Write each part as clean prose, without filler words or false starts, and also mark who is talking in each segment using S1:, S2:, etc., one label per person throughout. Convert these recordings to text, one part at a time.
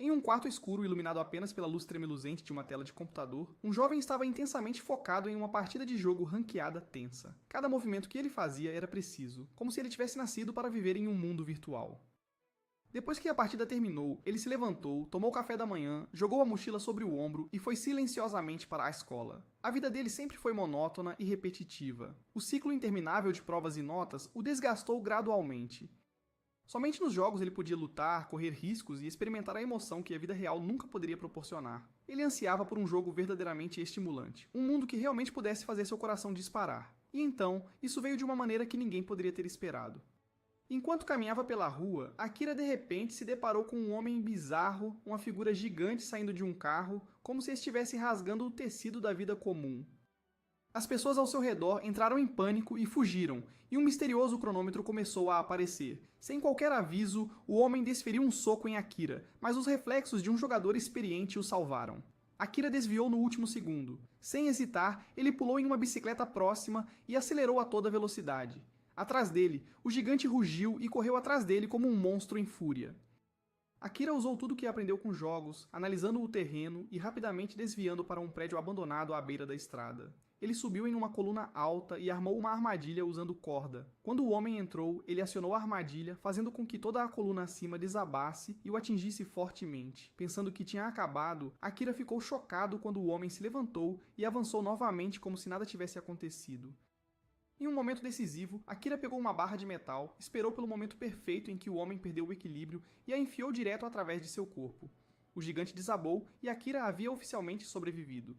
S1: Em um quarto escuro, iluminado apenas pela luz tremeluzente de uma tela de computador, um jovem estava intensamente focado em uma partida de jogo ranqueada tensa. Cada movimento que ele fazia era preciso, como se ele tivesse nascido para viver em um mundo virtual. Depois que a partida terminou, ele se levantou, tomou café da manhã, jogou a mochila sobre o ombro e foi silenciosamente para a escola. A vida dele sempre foi monótona e repetitiva. O ciclo interminável de provas e notas o desgastou gradualmente. Somente nos jogos ele podia lutar, correr riscos e experimentar a emoção que a vida real nunca poderia proporcionar. Ele ansiava por um jogo verdadeiramente estimulante, um mundo que realmente pudesse fazer seu coração disparar. E então, isso veio de uma maneira que ninguém poderia ter esperado. Enquanto caminhava pela rua, Akira de repente se deparou com um homem bizarro, uma figura gigante saindo de um carro, como se estivesse rasgando o tecido da vida comum. As pessoas ao seu redor entraram em pânico e fugiram, e um misterioso cronômetro começou a aparecer. Sem qualquer aviso, o homem desferiu um soco em Akira, mas os reflexos de um jogador experiente o salvaram. Akira desviou no último segundo. Sem hesitar, ele pulou em uma bicicleta próxima e acelerou a toda velocidade. Atrás dele, o gigante rugiu e correu atrás dele como um monstro em fúria. Akira usou tudo o que aprendeu com jogos, analisando o terreno e rapidamente desviando para um prédio abandonado à beira da estrada. Ele subiu em uma coluna alta e armou uma armadilha usando corda. Quando o homem entrou, ele acionou a armadilha, fazendo com que toda a coluna acima desabasse e o atingisse fortemente. Pensando que tinha acabado, Akira ficou chocado quando o homem se levantou e avançou novamente como se nada tivesse acontecido. Em um momento decisivo, Akira pegou uma barra de metal, esperou pelo momento perfeito em que o homem perdeu o equilíbrio e a enfiou direto através de seu corpo. O gigante desabou e Akira havia oficialmente sobrevivido.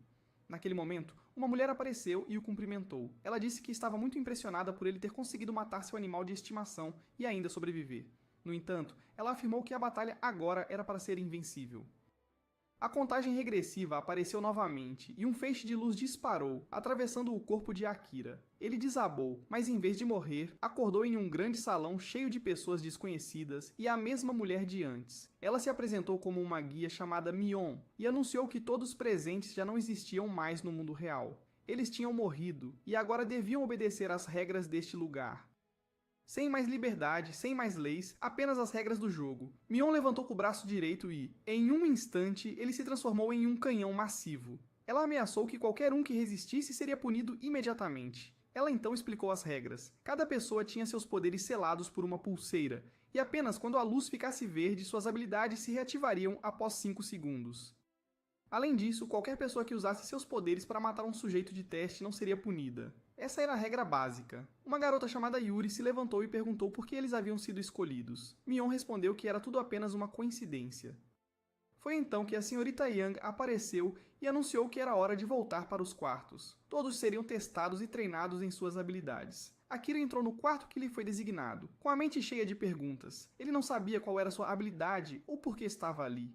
S1: Naquele momento, uma mulher apareceu e o cumprimentou. Ela disse que estava muito impressionada por ele ter conseguido matar seu animal de estimação e ainda sobreviver. No entanto, ela afirmou que a batalha agora era para ser invencível. A contagem regressiva apareceu novamente e um feixe de luz disparou, atravessando o corpo de Akira. Ele desabou, mas em vez de morrer, acordou em um grande salão cheio de pessoas desconhecidas e a mesma mulher de antes. Ela se apresentou como uma guia chamada Mion e anunciou que todos os presentes já não existiam mais no mundo real. Eles tinham morrido e agora deviam obedecer às regras deste lugar. Sem mais liberdade, sem mais leis, apenas as regras do jogo. Mion levantou com o braço direito e, em um instante, ele se transformou em um canhão massivo. Ela ameaçou que qualquer um que resistisse seria punido imediatamente. Ela então explicou as regras. Cada pessoa tinha seus poderes selados por uma pulseira, e apenas quando a luz ficasse verde, suas habilidades se reativariam após 5 segundos. Além disso, qualquer pessoa que usasse seus poderes para matar um sujeito de teste não seria punida. Essa era a regra básica. Uma garota chamada Yuri se levantou e perguntou por que eles haviam sido escolhidos. Mion respondeu que era tudo apenas uma coincidência. Foi então que a senhorita Yang apareceu e anunciou que era hora de voltar para os quartos. Todos seriam testados e treinados em suas habilidades. Akira entrou no quarto que lhe foi designado, com a mente cheia de perguntas. Ele não sabia qual era sua habilidade ou por que estava ali.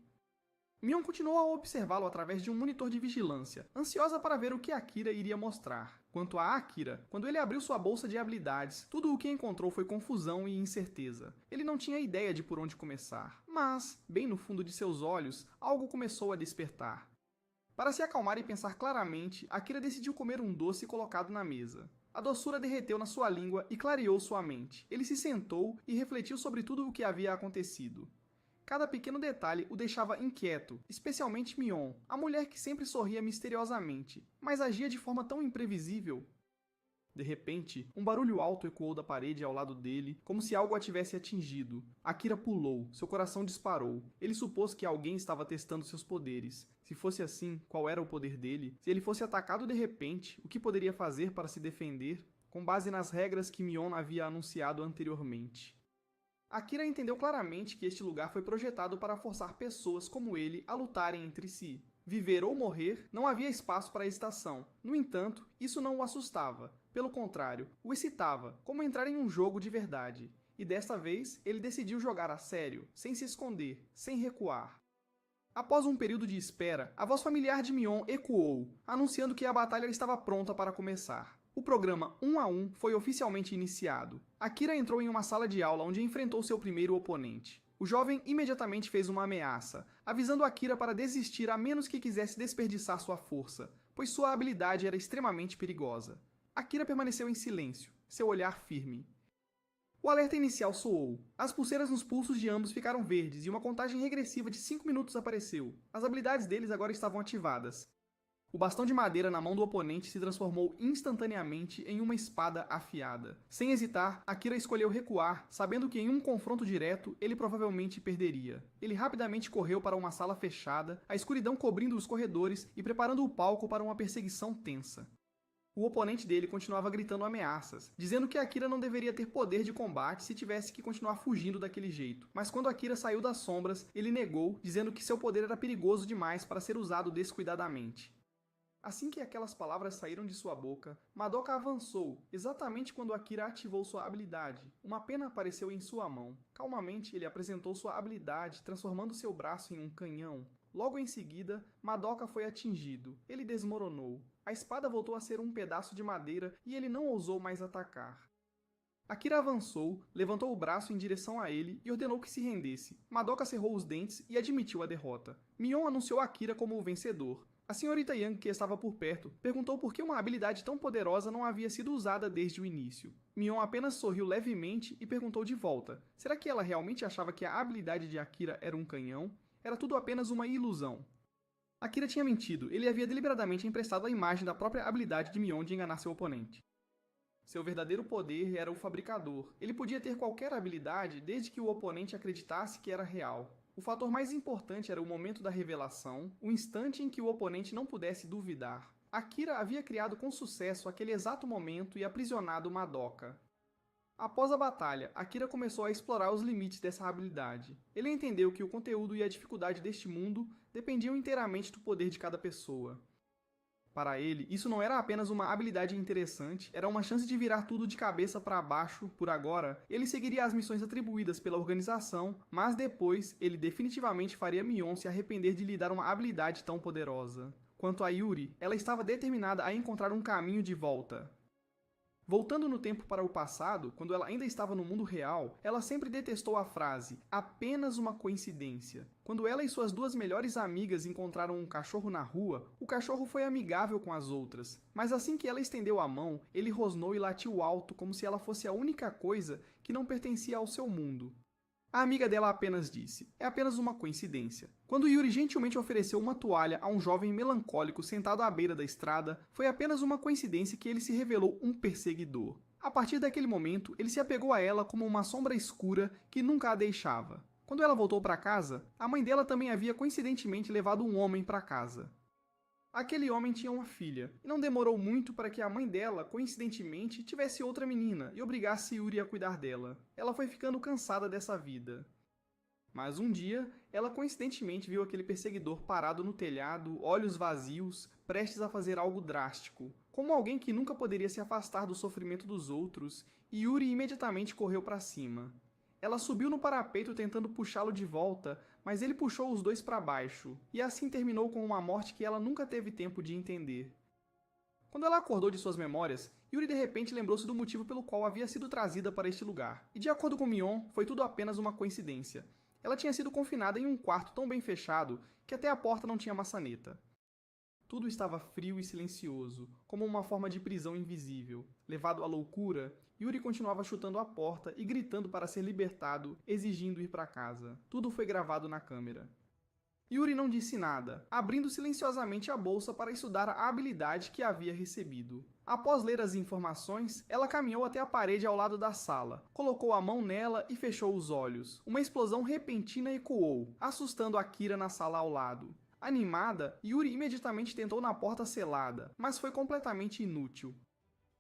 S1: Mion continuou a observá-lo através de um monitor de vigilância, ansiosa para ver o que Akira iria mostrar. Quanto a Akira, quando ele abriu sua bolsa de habilidades, tudo o que encontrou foi confusão e incerteza. Ele não tinha ideia de por onde começar, mas, bem no fundo de seus olhos, algo começou a despertar. Para se acalmar e pensar claramente, Akira decidiu comer um doce colocado na mesa. A doçura derreteu na sua língua e clareou sua mente. Ele se sentou e refletiu sobre tudo o que havia acontecido. Cada pequeno detalhe o deixava inquieto, especialmente Mion, a mulher que sempre sorria misteriosamente, mas agia de forma tão imprevisível. De repente, um barulho alto ecoou da parede ao lado dele, como se algo a tivesse atingido. Akira pulou, seu coração disparou. Ele supôs que alguém estava testando seus poderes. Se fosse assim, qual era o poder dele? Se ele fosse atacado de repente, o que poderia fazer para se defender? Com base nas regras que Mion havia anunciado anteriormente. Akira entendeu claramente que este lugar foi projetado para forçar pessoas como ele a lutarem entre si. Viver ou morrer, não havia espaço para hesitação. No entanto, isso não o assustava. Pelo contrário, o excitava, como entrar em um jogo de verdade. E desta vez, ele decidiu jogar a sério, sem se esconder, sem recuar. Após um período de espera, a voz familiar de Mion ecoou, anunciando que a batalha estava pronta para começar. O programa 1 a 1 foi oficialmente iniciado. Akira entrou em uma sala de aula onde enfrentou seu primeiro oponente. O jovem imediatamente fez uma ameaça, avisando Akira para desistir a menos que quisesse desperdiçar sua força, pois sua habilidade era extremamente perigosa. Akira permaneceu em silêncio, seu olhar firme. O alerta inicial soou. As pulseiras nos pulsos de ambos ficaram verdes e uma contagem regressiva de 5 minutos apareceu. As habilidades deles agora estavam ativadas. O bastão de madeira na mão do oponente se transformou instantaneamente em uma espada afiada. Sem hesitar, Akira escolheu recuar, sabendo que em um confronto direto ele provavelmente perderia. Ele rapidamente correu para uma sala fechada, a escuridão cobrindo os corredores e preparando o palco para uma perseguição tensa. O oponente dele continuava gritando ameaças, dizendo que Akira não deveria ter poder de combate se tivesse que continuar fugindo daquele jeito. Mas quando Akira saiu das sombras, ele negou, dizendo que seu poder era perigoso demais para ser usado descuidadamente. Assim que aquelas palavras saíram de sua boca, Madoka avançou, exatamente quando Akira ativou sua habilidade. Uma pena apareceu em sua mão. Calmamente, ele apresentou sua habilidade, transformando seu braço em um canhão. Logo em seguida, Madoka foi atingido. Ele desmoronou. A espada voltou a ser um pedaço de madeira e ele não ousou mais atacar. Akira avançou, levantou o braço em direção a ele e ordenou que se rendesse. Madoka cerrou os dentes e admitiu a derrota. Mion anunciou Akira como o vencedor. A senhorita Yang, que estava por perto, perguntou por que uma habilidade tão poderosa não havia sido usada desde o início. Mion apenas sorriu levemente e perguntou de volta. Será que ela realmente achava que a habilidade de Akira era um canhão? Era tudo apenas uma ilusão. Akira tinha mentido, ele havia deliberadamente emprestado a imagem da própria habilidade de Mion de enganar seu oponente. Seu verdadeiro poder era o fabricador. Ele podia ter qualquer habilidade desde que o oponente acreditasse que era real. O fator mais importante era o momento da revelação, o instante em que o oponente não pudesse duvidar. Akira havia criado com sucesso aquele exato momento e aprisionado Madoka. Após a batalha, Akira começou a explorar os limites dessa habilidade. Ele entendeu que o conteúdo e a dificuldade deste mundo dependiam inteiramente do poder de cada pessoa. Para ele, isso não era apenas uma habilidade interessante, era uma chance de virar tudo de cabeça para baixo. Por agora, ele seguiria as missões atribuídas pela organização, mas depois ele definitivamente faria Mion se arrepender de lhe dar uma habilidade tão poderosa. Quanto a Yuri, ela estava determinada a encontrar um caminho de volta. Voltando no tempo para o passado, quando ela ainda estava no mundo real, ela sempre detestou a frase "apenas uma coincidência". Quando ela e suas duas melhores amigas encontraram um cachorro na rua, o cachorro foi amigável com as outras. Mas assim que ela estendeu a mão, ele rosnou e latiu alto como se ela fosse a única coisa que não pertencia ao seu mundo. A amiga dela apenas disse, é apenas uma coincidência. Quando Yuri gentilmente ofereceu uma toalha a um jovem melancólico sentado à beira da estrada, foi apenas uma coincidência que ele se revelou um perseguidor. A partir daquele momento, ele se apegou a ela como uma sombra escura que nunca a deixava. Quando ela voltou para casa, a mãe dela também havia coincidentemente levado um homem para casa. Aquele homem tinha uma filha, e não demorou muito para que a mãe dela, coincidentemente, tivesse outra menina e obrigasse Yuri a cuidar dela. Ela foi ficando cansada dessa vida. Mas um dia, ela coincidentemente viu aquele perseguidor parado no telhado, olhos vazios, prestes a fazer algo drástico. Como alguém que nunca poderia se afastar do sofrimento dos outros, Yuri imediatamente correu para cima. Ela subiu no parapeito tentando puxá-lo de volta, mas ele puxou os dois para baixo, e assim terminou com uma morte que ela nunca teve tempo de entender. Quando ela acordou de suas memórias, Yuri de repente lembrou-se do motivo pelo qual havia sido trazida para este lugar. E de acordo com Mion, foi tudo apenas uma coincidência. Ela tinha sido confinada em um quarto tão bem fechado que até a porta não tinha maçaneta. Tudo estava frio e silencioso, como uma forma de prisão invisível. Levado à loucura, Yuri continuava chutando a porta e gritando para ser libertado, exigindo ir para casa. Tudo foi gravado na câmera. Yuri não disse nada, abrindo silenciosamente a bolsa para estudar a habilidade que havia recebido. Após ler as informações, ela caminhou até a parede ao lado da sala, colocou a mão nela e fechou os olhos. Uma explosão repentina ecoou, assustando Akira na sala ao lado. Animada, Yuri imediatamente tentou na porta selada, mas foi completamente inútil.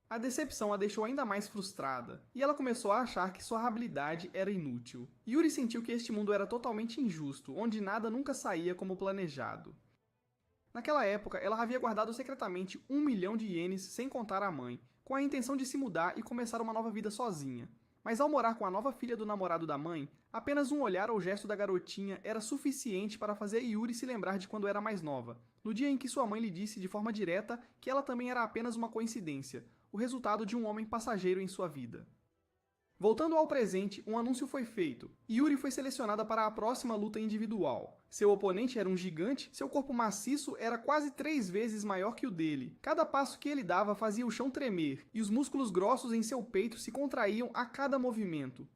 S1: A decepção a deixou ainda mais frustrada, e ela começou a achar que sua habilidade era inútil. Yuri sentiu que este mundo era totalmente injusto, onde nada nunca saía como planejado. Naquela época, ela havia guardado secretamente 1 milhão de ienes sem contar a mãe, com a intenção de se mudar e começar uma nova vida sozinha. Mas ao morar com a nova filha do namorado da mãe, apenas um olhar ou gesto da garotinha era suficiente para fazer Yuri se lembrar de quando era mais nova, no dia em que sua mãe lhe disse de forma direta que ela também era apenas uma coincidência, o resultado de um homem passageiro em sua vida. Voltando ao presente, um anúncio foi feito. Yuri foi selecionada para a próxima luta individual. Seu oponente era um gigante, seu corpo maciço era quase 3 vezes maior que o dele. Cada passo que ele dava fazia o chão tremer, e os músculos grossos em seu peito se contraíam a cada movimento.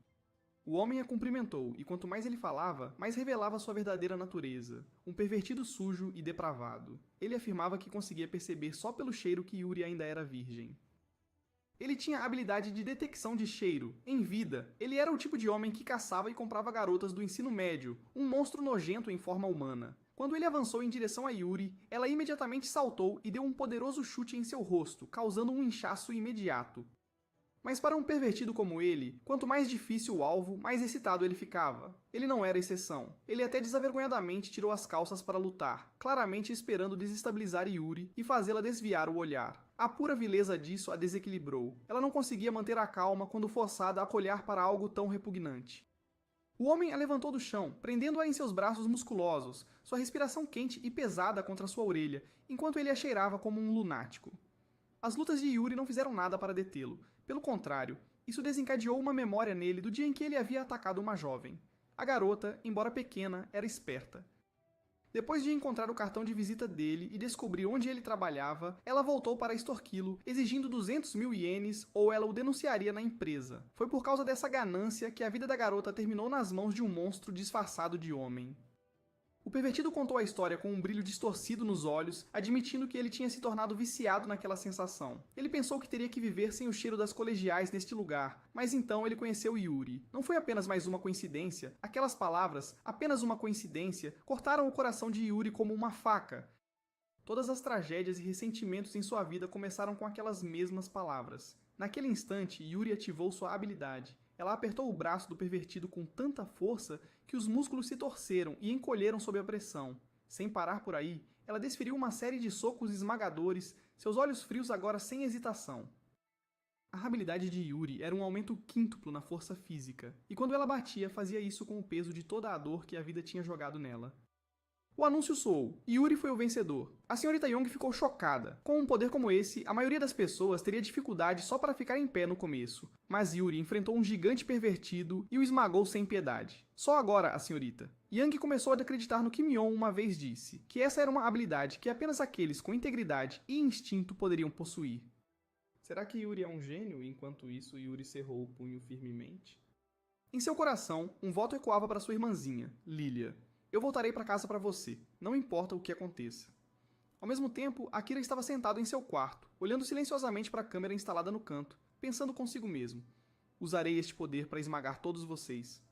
S1: O homem a cumprimentou, e quanto mais ele falava, mais revelava sua verdadeira natureza. Um pervertido sujo e depravado. Ele afirmava que conseguia perceber só pelo cheiro que Yuri ainda era virgem. Ele tinha habilidade de detecção de cheiro. Em vida, ele era o tipo de homem que caçava e comprava garotas do ensino médio, um monstro nojento em forma humana. Quando ele avançou em direção a Yuri, ela imediatamente saltou e deu um poderoso chute em seu rosto, causando um inchaço imediato. Mas para um pervertido como ele, quanto mais difícil o alvo, mais excitado ele ficava. Ele não era exceção. Ele até desavergonhadamente tirou as calças para lutar, claramente esperando desestabilizar Yuri e fazê-la desviar o olhar. A pura vileza disso a desequilibrou. Ela não conseguia manter a calma quando forçada a olhar para algo tão repugnante. O homem a levantou do chão, prendendo-a em seus braços musculosos, sua respiração quente e pesada contra sua orelha, enquanto ele a cheirava como um lunático. As lutas de Yuri não fizeram nada para detê-lo. Pelo contrário, isso desencadeou uma memória nele do dia em que ele havia atacado uma jovem. A garota, embora pequena, era esperta. Depois de encontrar o cartão de visita dele e descobrir onde ele trabalhava, ela voltou para extorquí-lo, exigindo 200.000 ienes ou ela o denunciaria na empresa. Foi por causa dessa ganância que a vida da garota terminou nas mãos de um monstro disfarçado de homem. O pervertido contou a história com um brilho distorcido nos olhos, admitindo que ele tinha se tornado viciado naquela sensação. Ele pensou que teria que viver sem o cheiro das colegiais neste lugar, mas então ele conheceu Yuri. Não foi apenas mais uma coincidência. Aquelas palavras, apenas uma coincidência, cortaram o coração de Yuri como uma faca. Todas as tragédias e ressentimentos em sua vida começaram com aquelas mesmas palavras. Naquele instante, Yuri ativou sua habilidade. Ela apertou o braço do pervertido com tanta força que os músculos se torceram e encolheram sob a pressão. Sem parar por aí, ela desferiu uma série de socos esmagadores, seus olhos frios agora sem hesitação. A habilidade de Yuri era um aumento quíntuplo na força física, e quando ela batia, fazia isso com o peso de toda a dor que a vida tinha jogado nela. O anúncio soou. Yuri foi o vencedor. A senhorita Young ficou chocada. Com um poder como esse, a maioria das pessoas teria dificuldade só para ficar em pé no começo. Mas Yuri enfrentou um gigante pervertido e o esmagou sem piedade. Só agora, a senhorita. Young começou a acreditar no que Mion uma vez disse, que essa era uma habilidade que apenas aqueles com integridade e instinto poderiam possuir. Será que Yuri é um gênio? Enquanto isso, Yuri cerrou o punho firmemente. Em seu coração, um voto ecoava para sua irmãzinha, Lilia. Eu voltarei para casa para você, não importa o que aconteça. Ao mesmo tempo, Akira estava sentado em seu quarto, olhando silenciosamente para a câmera instalada no canto, pensando consigo mesmo. Usarei este poder para esmagar todos vocês.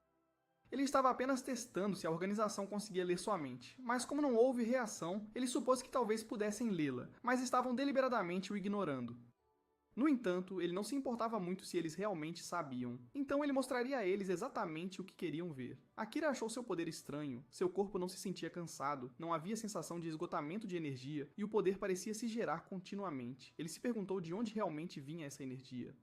S1: Ele estava apenas testando se a organização conseguia ler sua mente, mas como não houve reação, ele supôs que talvez pudessem lê-la, mas estavam deliberadamente o ignorando. No entanto, ele não se importava muito se eles realmente sabiam, então ele mostraria a eles exatamente o que queriam ver. Akira achou seu poder estranho, seu corpo não se sentia cansado, não havia sensação de esgotamento de energia e o poder parecia se gerar continuamente. Ele se perguntou de onde realmente vinha essa energia.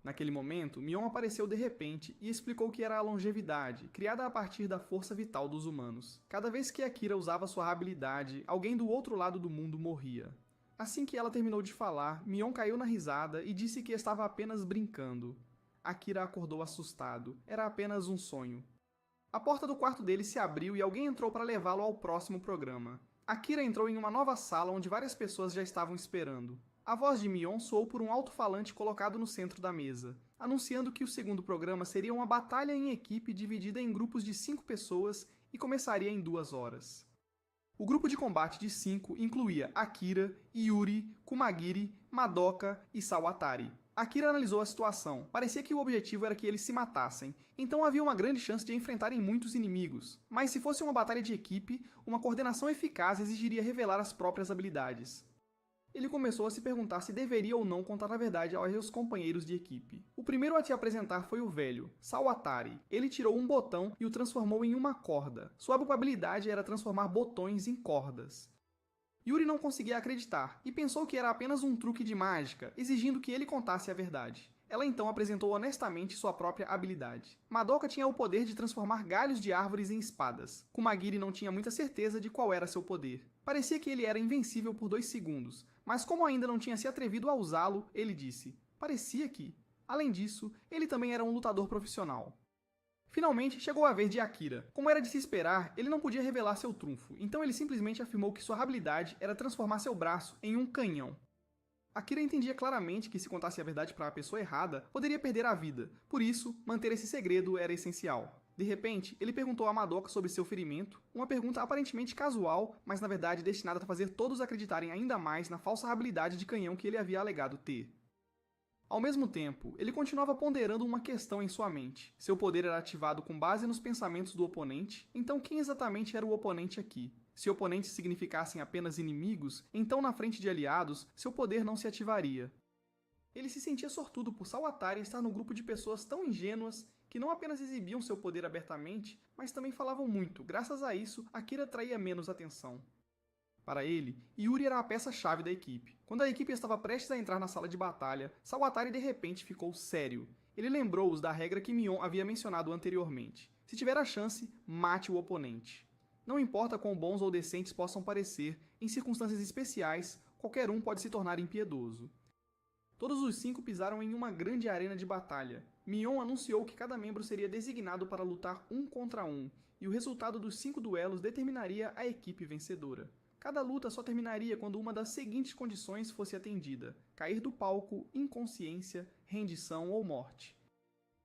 S1: Naquele momento, Mion apareceu de repente e explicou que era a longevidade, criada a partir da força vital dos humanos. Cada vez que Akira usava sua habilidade, alguém do outro lado do mundo morria. Assim que ela terminou de falar, Mion caiu na risada e disse que estava apenas brincando. Akira acordou assustado. Era apenas um sonho. A porta do quarto dele se abriu e alguém entrou para levá-lo ao próximo programa. Akira entrou em uma nova sala onde várias pessoas já estavam esperando. A voz de Mion soou por um alto-falante colocado no centro da mesa, anunciando que o segundo programa seria uma batalha em equipe dividida em grupos de 5 pessoas e começaria em 2 horas. O grupo de combate de 5 incluía Akira, Yuri, Kumagiri, Madoka e Sawatari. Akira analisou a situação. Parecia que o objetivo era que eles se matassem, então havia uma grande chance de enfrentarem muitos inimigos. Mas se fosse uma batalha de equipe, uma coordenação eficaz exigiria revelar as próprias habilidades. Ele começou a se perguntar se deveria ou não contar a verdade aos seus companheiros de equipe. O primeiro a te apresentar foi o velho, Sawatari. Ele tirou um botão e o transformou em uma corda. Sua habilidade era transformar botões em cordas. Yuri não conseguia acreditar e pensou que era apenas um truque de mágica, exigindo que ele contasse a verdade. Ela então apresentou honestamente sua própria habilidade. Madoka tinha o poder de transformar galhos de árvores em espadas. Kumagiri não tinha muita certeza de qual era seu poder. Parecia que ele era invencível por 2 segundos, mas como ainda não tinha se atrevido a usá-lo, ele disse: "Parecia que..." Além disso, ele também era um lutador profissional. Finalmente, chegou a vez de Akira. Como era de se esperar, ele não podia revelar seu trunfo, então ele simplesmente afirmou que sua habilidade era transformar seu braço em um canhão. Akira entendia claramente que se contasse a verdade para a pessoa errada, poderia perder a vida. Por isso, manter esse segredo era essencial. De repente, ele perguntou a Madoka sobre seu ferimento, uma pergunta aparentemente casual, mas na verdade destinada a fazer todos acreditarem ainda mais na falsa habilidade de canhão que ele havia alegado ter. Ao mesmo tempo, ele continuava ponderando uma questão em sua mente. Seu poder era ativado com base nos pensamentos do oponente, então quem exatamente era o oponente aqui? Se oponentes significassem apenas inimigos, então na frente de aliados, seu poder não se ativaria. Ele se sentia sortudo por Sawatari estar no grupo de pessoas tão ingênuas que não apenas exibiam seu poder abertamente, mas também falavam muito. Graças a isso, Akira atraía menos atenção. Para ele, Yuri era a peça-chave da equipe. Quando a equipe estava prestes a entrar na sala de batalha, Sawatari de repente ficou sério. Ele lembrou-os da regra que Mion havia mencionado anteriormente. Se tiver a chance, mate o oponente. Não importa quão bons ou decentes possam parecer, em circunstâncias especiais, qualquer um pode se tornar impiedoso. Todos os 5 pisaram em uma grande arena de batalha. Mion anunciou que cada membro seria designado para lutar 1 contra 1, e o resultado dos 5 duelos determinaria a equipe vencedora. Cada luta só terminaria quando uma das seguintes condições fosse atendida: cair do palco, inconsciência, rendição ou morte.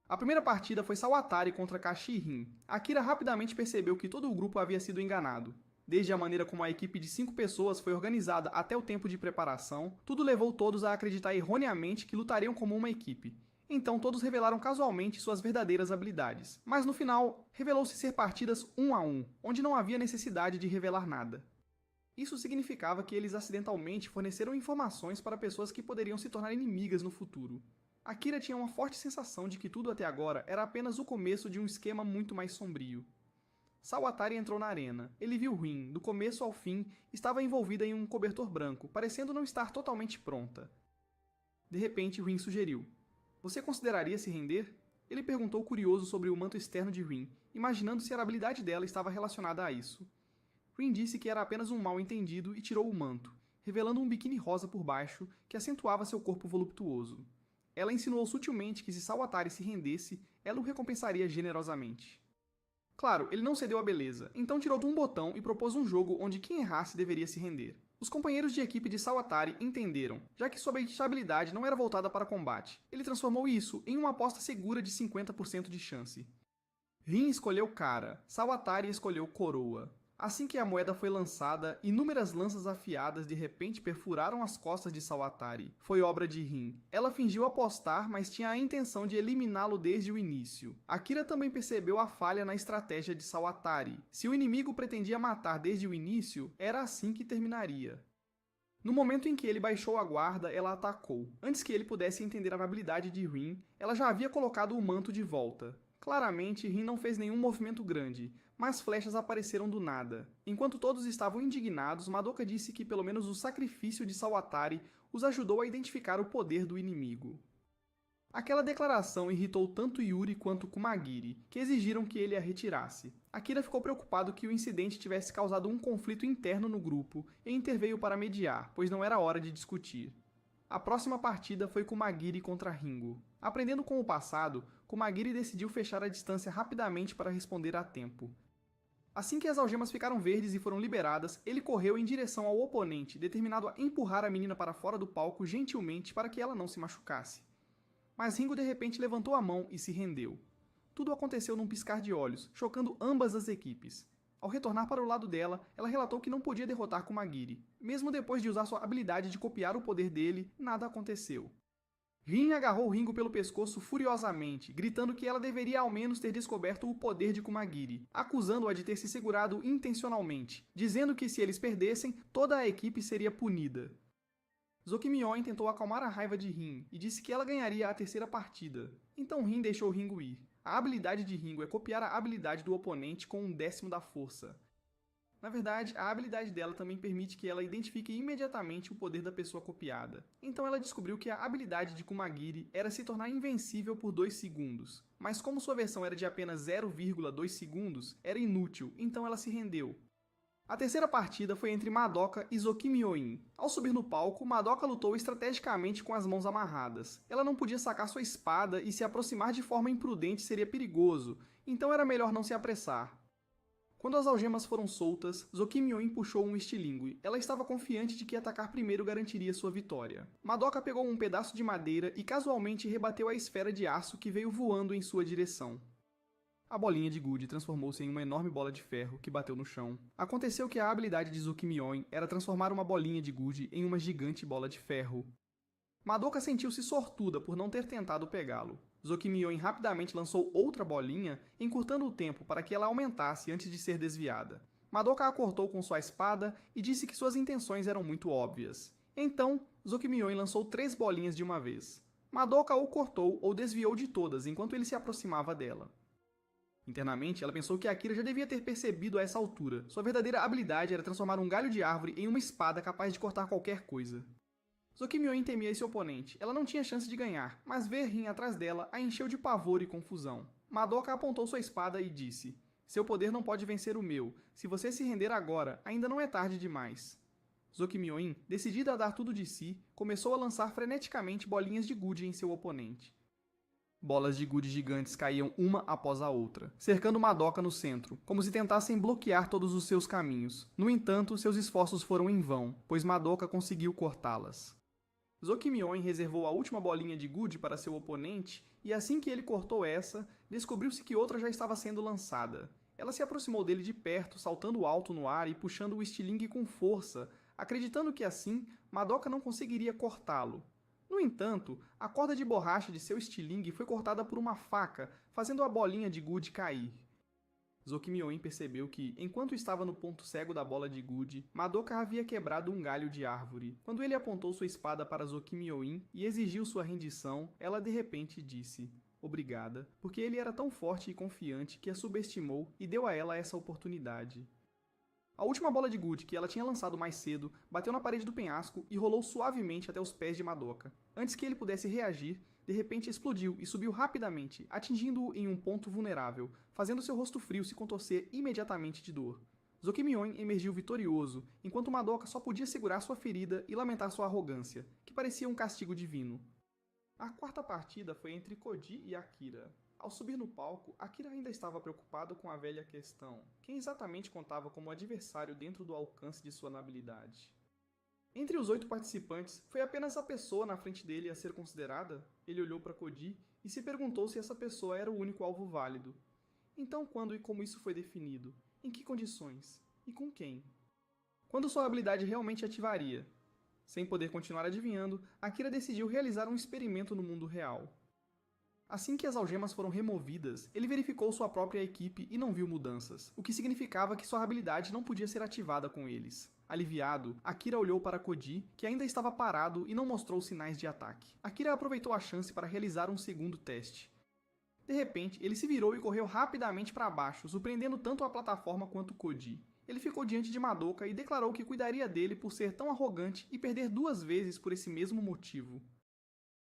S1: A primeira partida foi Sawatari contra Kashi e Rin. Akira rapidamente percebeu que todo o grupo havia sido enganado. Desde a maneira como a equipe de 5 pessoas foi organizada até o tempo de preparação, tudo levou todos a acreditar erroneamente que lutariam como uma equipe. Então todos revelaram casualmente suas verdadeiras habilidades. Mas no final, revelou-se ser partidas 1 a 1, onde não havia necessidade de revelar nada. Isso significava que eles acidentalmente forneceram informações para pessoas que poderiam se tornar inimigas no futuro. Akira tinha uma forte sensação de que tudo até agora era apenas o começo de um esquema muito mais sombrio. Sawatari entrou na arena. Ele viu Rin, do começo ao fim, estava envolvida em um cobertor branco, parecendo não estar totalmente pronta. De repente, Rin sugeriu: "Você consideraria se render?" Ele perguntou curioso sobre o manto externo de Rin, imaginando se a habilidade dela estava relacionada a isso. Rin disse que era apenas um mal-entendido e tirou o manto, revelando um biquíni rosa por baixo que acentuava seu corpo voluptuoso. Ela insinuou sutilmente que se Sawatari se rendesse, ela o recompensaria generosamente. Claro, ele não cedeu à beleza, então tirou de um botão e propôs um jogo onde quem errasse deveria se render. Os companheiros de equipe de Sawatari entenderam, já que sua habilidade não era voltada para combate. Ele transformou isso em uma aposta segura de 50% de chance. Rin escolheu cara, Sawatari escolheu coroa. Assim que a moeda foi lançada, inúmeras lanças afiadas de repente perfuraram as costas de Sawatari. Foi obra de Rin. Ela fingiu apostar, mas tinha a intenção de eliminá-lo desde o início. Akira também percebeu a falha na estratégia de Sawatari. Se o inimigo pretendia matar desde o início, era assim que terminaria. No momento em que ele baixou a guarda, ela atacou. Antes que ele pudesse entender a habilidade de Rin, ela já havia colocado o manto de volta. Claramente, Rin não fez nenhum movimento grande, mas flechas apareceram do nada. Enquanto todos estavam indignados, Madoka disse que pelo menos o sacrifício de Sawatari os ajudou a identificar o poder do inimigo. Aquela declaração irritou tanto Yuri quanto Kumagiri, que exigiram que ele a retirasse. Akira ficou preocupado que o incidente tivesse causado um conflito interno no grupo e interveio para mediar, pois não era hora de discutir. A próxima partida foi Kumagiri contra Ringo. Aprendendo com o passado, Kumagiri decidiu fechar a distância rapidamente para responder a tempo. Assim que as algemas ficaram verdes e foram liberadas, ele correu em direção ao oponente, determinado a empurrar a menina para fora do palco gentilmente para que ela não se machucasse. Mas Ringo de repente levantou a mão e se rendeu. Tudo aconteceu num piscar de olhos, chocando ambas as equipes. Ao retornar para o lado dela, ela relatou que não podia derrotar Kumagiri. Mesmo depois de usar sua habilidade de copiar o poder dele, nada aconteceu. Rin agarrou Ringo pelo pescoço furiosamente, gritando que ela deveria ao menos ter descoberto o poder de Kumagiri, acusando-a de ter se segurado intencionalmente, dizendo que se eles perdessem, toda a equipe seria punida. Zokimion tentou acalmar a raiva de Rin e disse que ela ganharia a terceira partida. Então Rin deixou Ringo ir. A habilidade de Ringo é copiar a habilidade do oponente com 1/10 da força. Na verdade, a habilidade dela também permite que ela identifique imediatamente o poder da pessoa copiada. Então ela descobriu que a habilidade de Kumagiri era se tornar invencível por 2 segundos. Mas como sua versão era de apenas 0,2 segundos, era inútil, então ela se rendeu. A terceira partida foi entre Madoka e Zokimyoin. Ao subir no palco, Madoka lutou estrategicamente com as mãos amarradas. Ela não podia sacar sua espada e se aproximar de forma imprudente seria perigoso, então era melhor não se apressar. Quando as algemas foram soltas, Zokimyoin puxou um estilingue. Ela estava confiante de que atacar primeiro garantiria sua vitória. Madoka pegou um pedaço de madeira e casualmente rebateu a esfera de aço que veio voando em sua direção. A bolinha de gude transformou-se em uma enorme bola de ferro que bateu no chão. Aconteceu que a habilidade de Zokimyoin era transformar uma bolinha de gude em uma gigante bola de ferro. Madoka sentiu-se sortuda por não ter tentado pegá-lo. Zokimyoin rapidamente lançou outra bolinha, encurtando o tempo para que ela aumentasse antes de ser desviada. Madoka a cortou com sua espada e disse que suas intenções eram muito óbvias. Então, Zokimyoin lançou 3 bolinhas de uma vez. Madoka ou cortou ou desviou de todas enquanto ele se aproximava dela. Internamente, ela pensou que Akira já devia ter percebido a essa altura. Sua verdadeira habilidade era transformar um galho de árvore em uma espada capaz de cortar qualquer coisa. Zokimyoin temia esse oponente. Ela não tinha chance de ganhar, mas ver Rin atrás dela a encheu de pavor e confusão. Madoka apontou sua espada e disse: "Seu poder não pode vencer o meu. Se você se render agora, ainda não é tarde demais." Zokimyoin, decidida a dar tudo de si, começou a lançar freneticamente bolinhas de gude em seu oponente. Bolas de gude gigantes caíam uma após a outra, cercando Madoka no centro, como se tentassem bloquear todos os seus caminhos. No entanto, seus esforços foram em vão, pois Madoka conseguiu cortá-las. Zokimyoin reservou a última bolinha de gude para seu oponente, e assim que ele cortou essa, descobriu-se que outra já estava sendo lançada. Ela se aproximou dele de perto, saltando alto no ar e puxando o estilingue com força, acreditando que assim Madoka não conseguiria cortá-lo. No entanto, a corda de borracha de seu estilingue foi cortada por uma faca, fazendo a bolinha de gude cair. Zokimyoin percebeu que, enquanto estava no ponto cego da bola de gude, Madoka havia quebrado um galho de árvore. Quando ele apontou sua espada para Zokimyoin e exigiu sua rendição, ela de repente disse obrigada, porque ele era tão forte e confiante que a subestimou e deu a ela essa oportunidade. A última bola de gude que ela tinha lançado mais cedo bateu na parede do penhasco e rolou suavemente até os pés de Madoka. Antes que ele pudesse reagir, de repente explodiu e subiu rapidamente, atingindo-o em um ponto vulnerável, fazendo seu rosto frio se contorcer imediatamente de dor. Zokimyoin emergiu vitorioso, enquanto Madoka só podia segurar sua ferida e lamentar sua arrogância, que parecia um castigo divino. A quarta partida foi entre Koji e Akira. Ao subir no palco, Akira ainda estava preocupado com a velha questão: quem exatamente contava como adversário dentro do alcance de sua habilidade? Entre os 8 participantes, foi apenas a pessoa na frente dele a ser considerada? Ele olhou para Koji e se perguntou se essa pessoa era o único alvo válido. Então quando e como isso foi definido? Em que condições? E com quem? Quando sua habilidade realmente ativaria? Sem poder continuar adivinhando, Akira decidiu realizar um experimento no mundo real. Assim que as algemas foram removidas, ele verificou sua própria equipe e não viu mudanças, o que significava que sua habilidade não podia ser ativada com eles. Aliviado, Akira olhou para Koji, que ainda estava parado e não mostrou sinais de ataque. Akira aproveitou a chance para realizar um segundo teste. De repente, ele se virou e correu rapidamente para baixo, surpreendendo tanto a plataforma quanto Koji. Ele ficou diante de Madoka e declarou que cuidaria dele por ser tão arrogante e perder 2 vezes por esse mesmo motivo.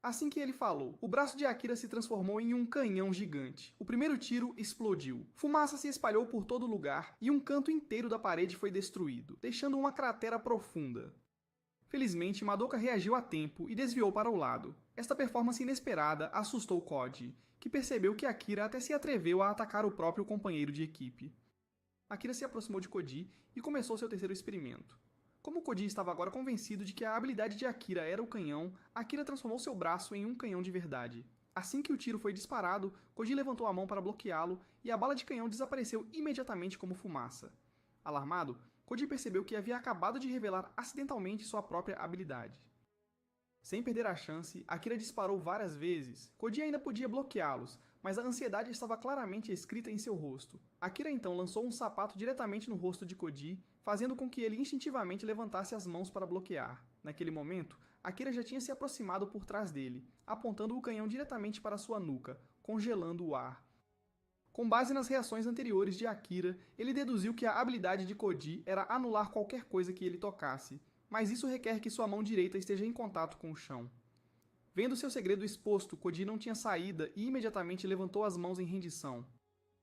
S1: Assim que ele falou, o braço de Akira se transformou em um canhão gigante. O primeiro tiro explodiu. Fumaça se espalhou por todo lugar e um canto inteiro da parede foi destruído, deixando uma cratera profunda. Felizmente, Madoka reagiu a tempo e desviou para o lado. Esta performance inesperada assustou Koji, que percebeu que Akira até se atreveu a atacar o próprio companheiro de equipe. Akira se aproximou de Koji e começou seu terceiro experimento. Como Koji estava agora convencido de que a habilidade de Akira era o canhão, Akira transformou seu braço em um canhão de verdade. Assim que o tiro foi disparado, Koji levantou a mão para bloqueá-lo e a bala de canhão desapareceu imediatamente como fumaça. Alarmado, Koji percebeu que havia acabado de revelar acidentalmente sua própria habilidade. Sem perder a chance, Akira disparou várias vezes. Koji ainda podia bloqueá-los, mas a ansiedade estava claramente escrita em seu rosto. Akira então lançou um sapato diretamente no rosto de Koji, fazendo com que ele instintivamente levantasse as mãos para bloquear. Naquele momento, Akira já tinha se aproximado por trás dele, apontando o canhão diretamente para sua nuca, congelando o ar. Com base nas reações anteriores de Akira, ele deduziu que a habilidade de Koji era anular qualquer coisa que ele tocasse, mas isso requer que sua mão direita esteja em contato com o chão. Vendo seu segredo exposto, Koji não tinha saída e imediatamente levantou as mãos em rendição.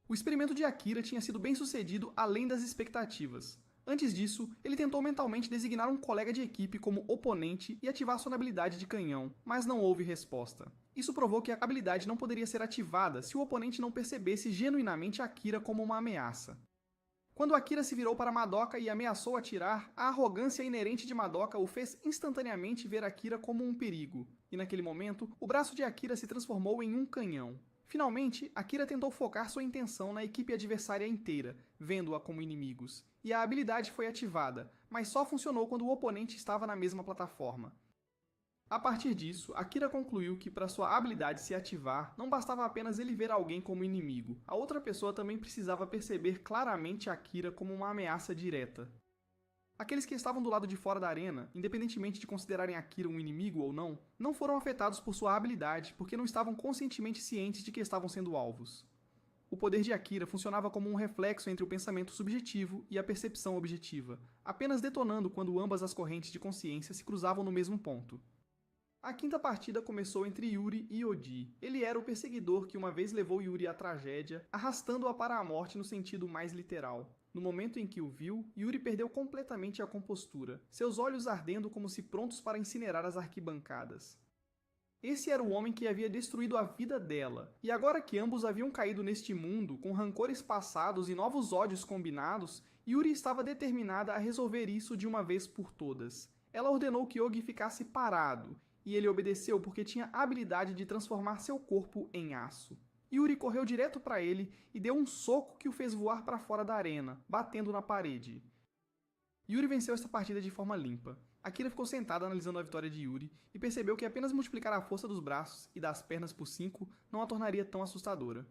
S1: O experimento de Akira tinha sido bem sucedido além das expectativas. Antes disso, ele tentou mentalmente designar um colega de equipe como oponente e ativar sua habilidade de canhão, mas não houve resposta. Isso provou que a habilidade não poderia ser ativada se o oponente não percebesse genuinamente Akira como uma ameaça. Quando Akira se virou para Madoka e ameaçou atirar, a arrogância inerente de Madoka o fez instantaneamente ver Akira como um perigo, e naquele momento, o braço de Akira se transformou em um canhão. Finalmente, Akira tentou focar sua intenção na equipe adversária inteira, vendo-a como inimigos, e a habilidade foi ativada, mas só funcionou quando o oponente estava na mesma plataforma. A partir disso, Akira concluiu que para sua habilidade se ativar, não bastava apenas ele ver alguém como inimigo, a outra pessoa também precisava perceber claramente Akira como uma ameaça direta. Aqueles que estavam do lado de fora da arena, independentemente de considerarem Akira um inimigo ou não foram afetados por sua habilidade porque não estavam conscientemente cientes de que estavam sendo alvos. O poder de Akira funcionava como um reflexo entre o pensamento subjetivo e a percepção objetiva, apenas detonando quando ambas as correntes de consciência se cruzavam no mesmo ponto. A quinta partida começou entre Yuri e Oji. Ele era o perseguidor que uma vez levou Yuri à tragédia, arrastando-a para a morte no sentido mais literal. No momento em que o viu, Yuri perdeu completamente a compostura, seus olhos ardendo como se prontos para incinerar as arquibancadas. Esse era o homem que havia destruído a vida dela, e agora que ambos haviam caído neste mundo, com rancores passados e novos ódios combinados, Yuri estava determinada a resolver isso de uma vez por todas. Ela ordenou que Ogi ficasse parado, e ele obedeceu porque tinha a habilidade de transformar seu corpo em aço. Yuri correu direto para ele e deu um soco que o fez voar para fora da arena, batendo na parede. Yuri venceu esta partida de forma limpa. Akira ficou sentada analisando a vitória de Yuri e percebeu que apenas multiplicar a força dos braços e das pernas por 5 não a tornaria tão assustadora.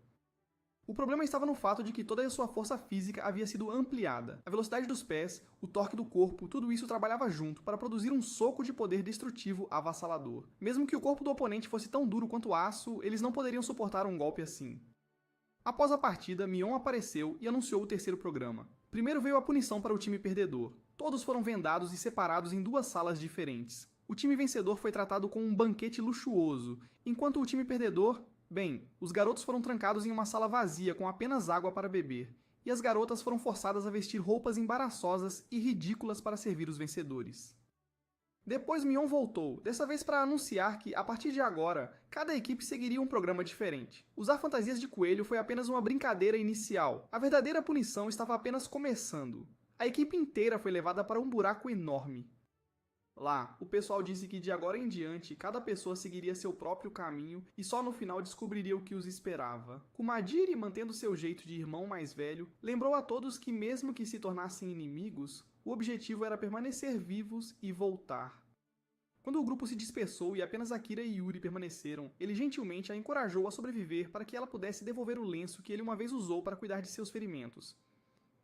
S1: O problema estava no fato de que toda a sua força física havia sido ampliada. A velocidade dos pés, o torque do corpo, tudo isso trabalhava junto para produzir um soco de poder destrutivo avassalador. Mesmo que o corpo do oponente fosse tão duro quanto aço, eles não poderiam suportar um golpe assim. Após a partida, Mion apareceu e anunciou o terceiro programa. Primeiro veio a punição para o time perdedor. Todos foram vendados e separados em 2 salas diferentes. O time vencedor foi tratado com um banquete luxuoso, enquanto o time perdedor... Bem, os garotos foram trancados em uma sala vazia com apenas água para beber, e as garotas foram forçadas a vestir roupas embaraçosas e ridículas para servir os vencedores. Depois Mion voltou, dessa vez para anunciar que, a partir de agora, cada equipe seguiria um programa diferente. Usar fantasias de coelho foi apenas uma brincadeira inicial, a verdadeira punição estava apenas começando. A equipe inteira foi levada para um buraco enorme. Lá, o pessoal disse que de agora em diante, cada pessoa seguiria seu próprio caminho e só no final descobriria o que os esperava. Kumadiri, mantendo seu jeito de irmão mais velho, lembrou a todos que mesmo que se tornassem inimigos, o objetivo era permanecer vivos e voltar. Quando o grupo se dispersou e apenas Akira e Yuri permaneceram, ele gentilmente a encorajou a sobreviver para que ela pudesse devolver o lenço que ele uma vez usou para cuidar de seus ferimentos.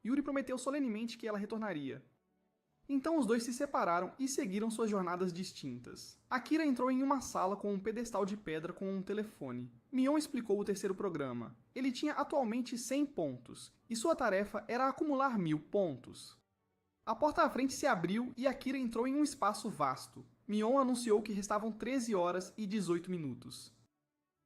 S1: Yuri prometeu solenemente que ela retornaria. Então os dois se separaram e seguiram suas jornadas distintas. Akira entrou em uma sala com um pedestal de pedra com um telefone. Mion explicou o terceiro programa. Ele tinha atualmente 100 pontos, e sua tarefa era acumular 1000 pontos. A porta à frente se abriu e Akira entrou em um espaço vasto. Mion anunciou que restavam 13 horas e 18 minutos.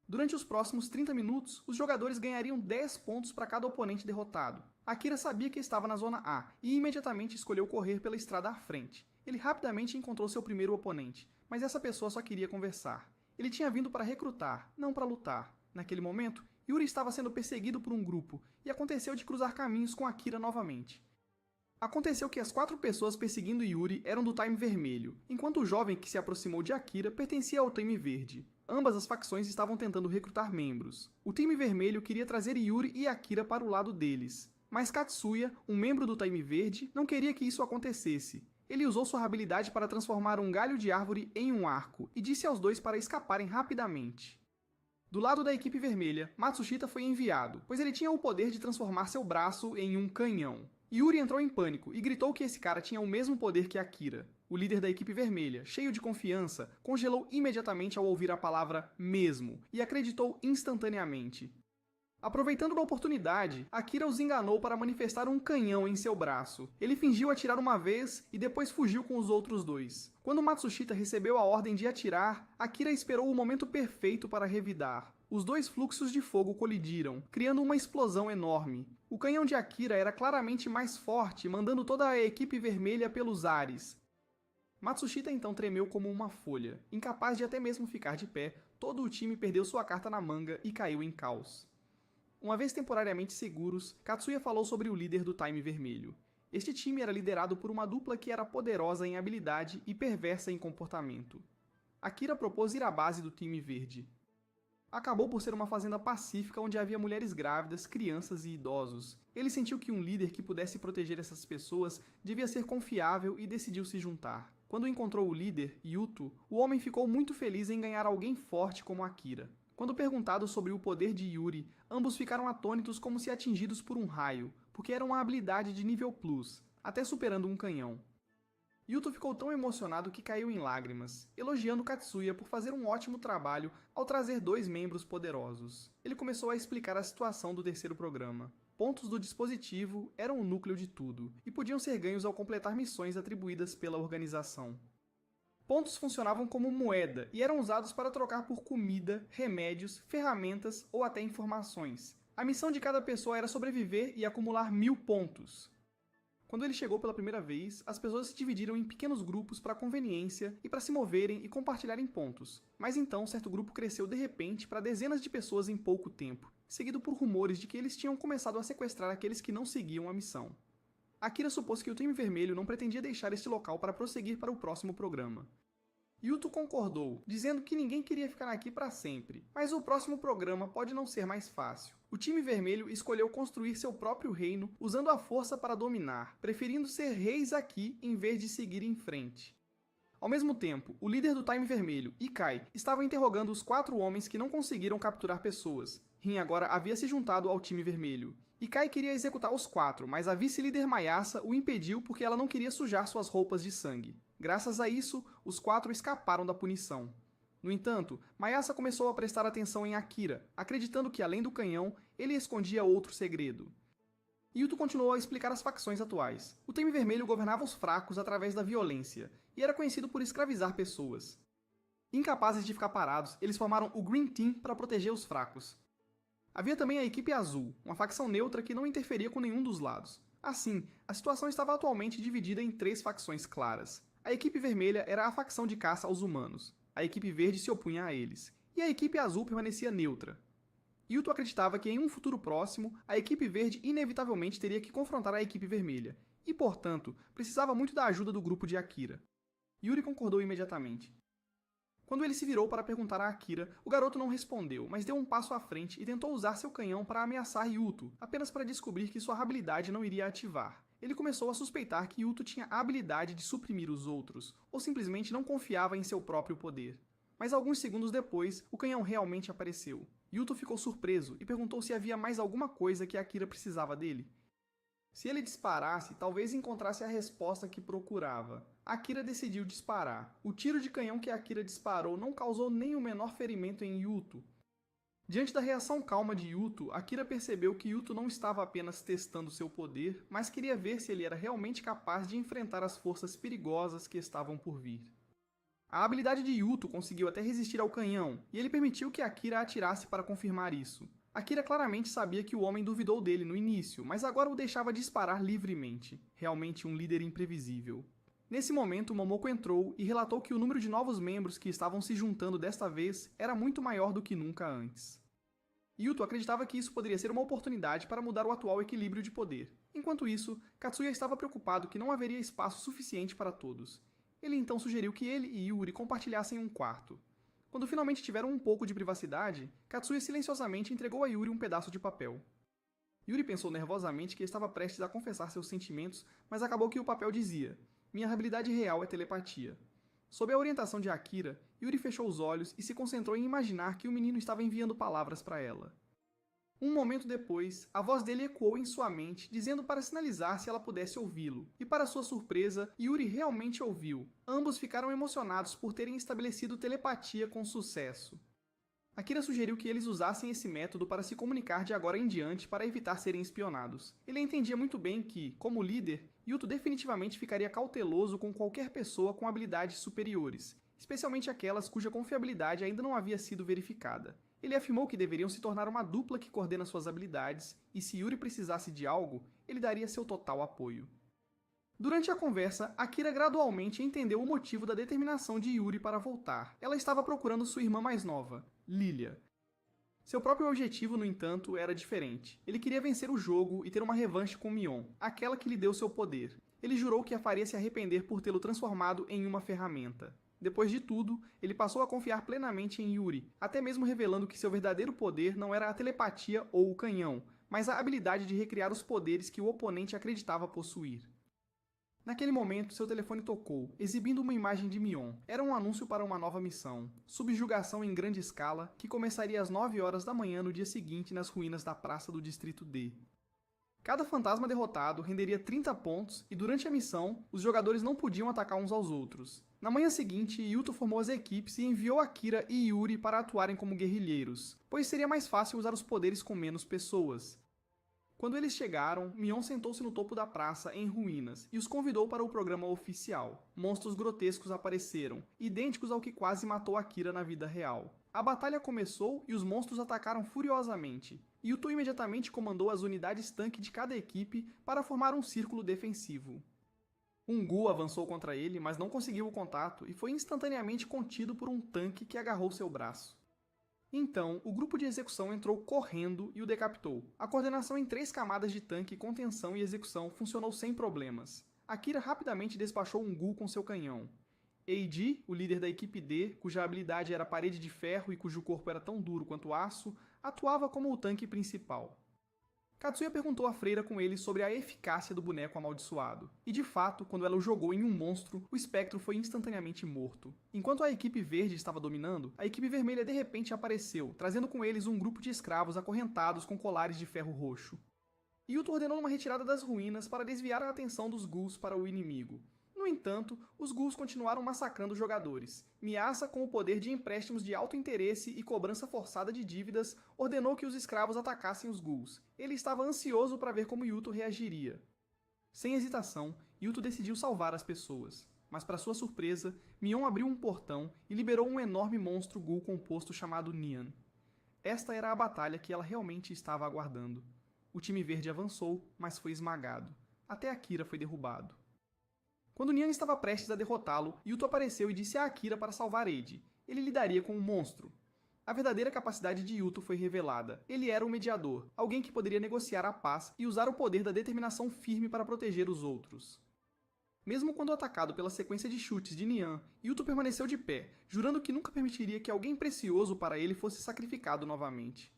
S1: Durante os próximos 30 minutos, os jogadores ganhariam 10 pontos para cada oponente derrotado. Akira sabia que estava na zona A e imediatamente escolheu correr pela estrada à frente. Ele rapidamente encontrou seu primeiro oponente, mas essa pessoa só queria conversar. Ele tinha vindo para recrutar, não para lutar. Naquele momento, Yuri estava sendo perseguido por um grupo e aconteceu de cruzar caminhos com Akira novamente. Aconteceu que as 4 pessoas perseguindo Yuri eram do time vermelho, enquanto o jovem que se aproximou de Akira pertencia ao time verde. Ambas as facções estavam tentando recrutar membros. O time vermelho queria trazer Yuri e Akira para o lado deles, mas Katsuya, um membro do time verde, não queria que isso acontecesse. Ele usou sua habilidade para transformar um galho de árvore em um arco e disse aos dois para escaparem rapidamente. Do lado da equipe vermelha, Matsushita foi enviado, pois ele tinha o poder de transformar seu braço em um canhão. Yuri entrou em pânico e gritou que esse cara tinha o mesmo poder que Akira. O líder da equipe vermelha, cheio de confiança, congelou imediatamente ao ouvir a palavra mesmo e acreditou instantaneamente. Aproveitando da oportunidade, Akira os enganou para manifestar um canhão em seu braço. Ele fingiu atirar uma vez e depois fugiu com os outros dois. Quando Matsushita recebeu a ordem de atirar, Akira esperou o momento perfeito para revidar. Os 2 fluxos de fogo colidiram, criando uma explosão enorme. O canhão de Akira era claramente mais forte, mandando toda a equipe vermelha pelos ares. Matsushita então tremeu como uma folha. Incapaz de até mesmo ficar de pé, todo o time perdeu sua carta na manga e caiu em caos. Uma vez temporariamente seguros, Katsuya falou sobre o líder do time vermelho. Este time era liderado por uma dupla que era poderosa em habilidade e perversa em comportamento. Akira propôs ir à base do time verde. Acabou por ser uma fazenda pacífica onde havia mulheres grávidas, crianças e idosos. Ele sentiu que um líder que pudesse proteger essas pessoas devia ser confiável e decidiu se juntar. Quando encontrou o líder, Yuto, o homem ficou muito feliz em ganhar alguém forte como Akira. Quando perguntado sobre o poder de Yuri, ambos ficaram atônitos como se atingidos por um raio, porque era uma habilidade de nível plus, até superando um canhão. Yuto ficou tão emocionado que caiu em lágrimas, elogiando Katsuya por fazer um ótimo trabalho ao trazer 2 membros poderosos. Ele começou a explicar a situação do terceiro programa. Pontos do dispositivo eram o núcleo de tudo, e podiam ser ganhos ao completar missões atribuídas pela organização. Pontos funcionavam como moeda e eram usados para trocar por comida, remédios, ferramentas ou até informações. A missão de cada pessoa era sobreviver e acumular 1000 pontos. Quando ele chegou pela primeira vez, as pessoas se dividiram em pequenos grupos para conveniência e para se moverem e compartilharem pontos. Mas então, certo grupo cresceu de repente para dezenas de pessoas em pouco tempo, seguido por rumores de que eles tinham começado a sequestrar aqueles que não seguiam a missão. Akira supôs que o time vermelho não pretendia deixar este local para prosseguir para o próximo programa. Yuto concordou, dizendo que ninguém queria ficar aqui para sempre, mas o próximo programa pode não ser mais fácil. O time vermelho escolheu construir seu próprio reino usando a força para dominar, preferindo ser reis aqui em vez de seguir em frente. Ao mesmo tempo, o líder do time vermelho, Ikai, estava interrogando os 4 homens que não conseguiram capturar pessoas. Rin agora havia se juntado ao time vermelho. Ikai queria executar os 4, mas a vice-líder Mayasa o impediu porque ela não queria sujar suas roupas de sangue. Graças a isso, os 4 escaparam da punição. No entanto, Mayasa começou a prestar atenção em Akira, acreditando que, além do canhão, ele escondia outro segredo. Yuto continuou a explicar as facções atuais. O time vermelho governava os fracos através da violência, e era conhecido por escravizar pessoas. Incapazes de ficar parados, eles formaram o Green Team para proteger os fracos. Havia também a equipe azul, uma facção neutra que não interferia com nenhum dos lados. Assim, a situação estava atualmente dividida em 3 facções claras. A equipe vermelha era a facção de caça aos humanos, a equipe verde se opunha a eles, e a equipe azul permanecia neutra. Yuto acreditava que em um futuro próximo, a equipe verde inevitavelmente teria que confrontar a equipe vermelha, e portanto, precisava muito da ajuda do grupo de Akira. Yuri concordou imediatamente. Quando ele se virou para perguntar a Akira, o garoto não respondeu, mas deu um passo à frente e tentou usar seu canhão para ameaçar Yuto, apenas para descobrir que sua habilidade não iria ativar. Ele começou a suspeitar que Yuto tinha a habilidade de suprimir os outros, ou simplesmente não confiava em seu próprio poder. Mas alguns segundos depois, o canhão realmente apareceu. Yuto ficou surpreso e perguntou se havia mais alguma coisa que Akira precisava dele. Se ele disparasse, talvez encontrasse a resposta que procurava. Akira decidiu disparar. O tiro de canhão que Akira disparou não causou nem o menor ferimento em Yuto. Diante da reação calma de Yuto, Akira percebeu que Yuto não estava apenas testando seu poder, mas queria ver se ele era realmente capaz de enfrentar as forças perigosas que estavam por vir. A habilidade de Yuto conseguiu até resistir ao canhão, e ele permitiu que Akira atirasse para confirmar isso. Akira claramente sabia que o homem duvidou dele no início, mas agora o deixava disparar livremente. Realmente um líder imprevisível. Nesse momento, Momoko entrou e relatou que o número de novos membros que estavam se juntando desta vez era muito maior do que nunca antes. Yuto acreditava que isso poderia ser uma oportunidade para mudar o atual equilíbrio de poder. Enquanto isso, Katsuya estava preocupado que não haveria espaço suficiente para todos. Ele então sugeriu que ele e Yuri compartilhassem um quarto. Quando finalmente tiveram um pouco de privacidade, Katsuya silenciosamente entregou a Yuri um pedaço de papel. Yuri pensou nervosamente que estava prestes a confessar seus sentimentos, mas acabou que o papel dizia: "Minha habilidade real é telepatia." Sob a orientação de Akira, Yuri fechou os olhos e se concentrou em imaginar que o menino estava enviando palavras para ela. Um momento depois, a voz dele ecoou em sua mente, dizendo para sinalizar se ela pudesse ouvi-lo. E para sua surpresa, Yuri realmente ouviu. Ambos ficaram emocionados por terem estabelecido telepatia com sucesso. Akira sugeriu que eles usassem esse método para se comunicar de agora em diante para evitar serem espionados. Ele entendia muito bem que, como líder, Yuto definitivamente ficaria cauteloso com qualquer pessoa com habilidades superiores, especialmente aquelas cuja confiabilidade ainda não havia sido verificada. Ele afirmou que deveriam se tornar uma dupla que coordena suas habilidades, e se Yuri precisasse de algo, ele daria seu total apoio. Durante a conversa, Akira gradualmente entendeu o motivo da determinação de Yuri para voltar. Ela estava procurando sua irmã mais nova, Lilia. Seu próprio objetivo, no entanto, era diferente. Ele queria vencer o jogo e ter uma revanche com Mion, aquela que lhe deu seu poder. Ele jurou que a faria se arrepender por tê-lo transformado em uma ferramenta. Depois de tudo, ele passou a confiar plenamente em Yuri, até mesmo revelando que seu verdadeiro poder não era a telepatia ou o canhão, mas a habilidade de recriar os poderes que o oponente acreditava possuir. Naquele momento, seu telefone tocou, exibindo uma imagem de Mion. Era um anúncio para uma nova missão, subjugação em grande escala, que começaria às 9 horas da manhã no dia seguinte nas ruínas da praça do Distrito D. Cada fantasma derrotado renderia 30 pontos e durante a missão, os jogadores não podiam atacar uns aos outros. Na manhã seguinte, Yuto formou as equipes e enviou Akira e Yuri para atuarem como guerrilheiros, pois seria mais fácil usar os poderes com menos pessoas. Quando eles chegaram, Mion sentou-se no topo da praça, em ruínas, e os convidou para o programa oficial. Monstros grotescos apareceram, idênticos ao que quase matou Akira na vida real. A batalha começou e os monstros atacaram furiosamente. Yuto imediatamente comandou as unidades tanque de cada equipe para formar um círculo defensivo. Um Gu avançou contra ele, mas não conseguiu o contato e foi instantaneamente contido por um tanque que agarrou seu braço. Então, o grupo de execução entrou correndo e o decapitou. A coordenação em 3 camadas de tanque, contenção e execução funcionou sem problemas. Akira rapidamente despachou um Gu com seu canhão. Eiji, o líder da equipe D, cuja habilidade era parede de ferro e cujo corpo era tão duro quanto aço, atuava como o tanque principal. Katsuya perguntou à freira com ele sobre a eficácia do boneco amaldiçoado. E de fato, quando ela o jogou em um monstro, o espectro foi instantaneamente morto. Enquanto a equipe verde estava dominando, a equipe vermelha de repente apareceu, trazendo com eles um grupo de escravos acorrentados com colares de ferro roxo. Yuto ordenou uma retirada das ruínas para desviar a atenção dos Ghouls para o inimigo. No entanto, os Ghouls continuaram massacrando os jogadores. Miyasa, com o poder de empréstimos de alto interesse e cobrança forçada de dívidas, ordenou que os escravos atacassem os Ghouls. Ele estava ansioso para ver como Yuto reagiria. Sem hesitação, Yuto decidiu salvar as pessoas. Mas para sua surpresa, Mion abriu um portão e liberou um enorme monstro Ghoul composto chamado Nian. Esta era a batalha que ela realmente estava aguardando. O time verde avançou, mas foi esmagado. Até Akira foi derrubado. Quando Nian estava prestes a derrotá-lo, Yuto apareceu e disse a Akira para salvar Eiji. Ele lidaria com um monstro. A verdadeira capacidade de Yuto foi revelada. Ele era um mediador, alguém que poderia negociar a paz e usar o poder da determinação firme para proteger os outros. Mesmo quando atacado pela sequência de chutes de Nian, Yuto permaneceu de pé, jurando que nunca permitiria que alguém precioso para ele fosse sacrificado novamente.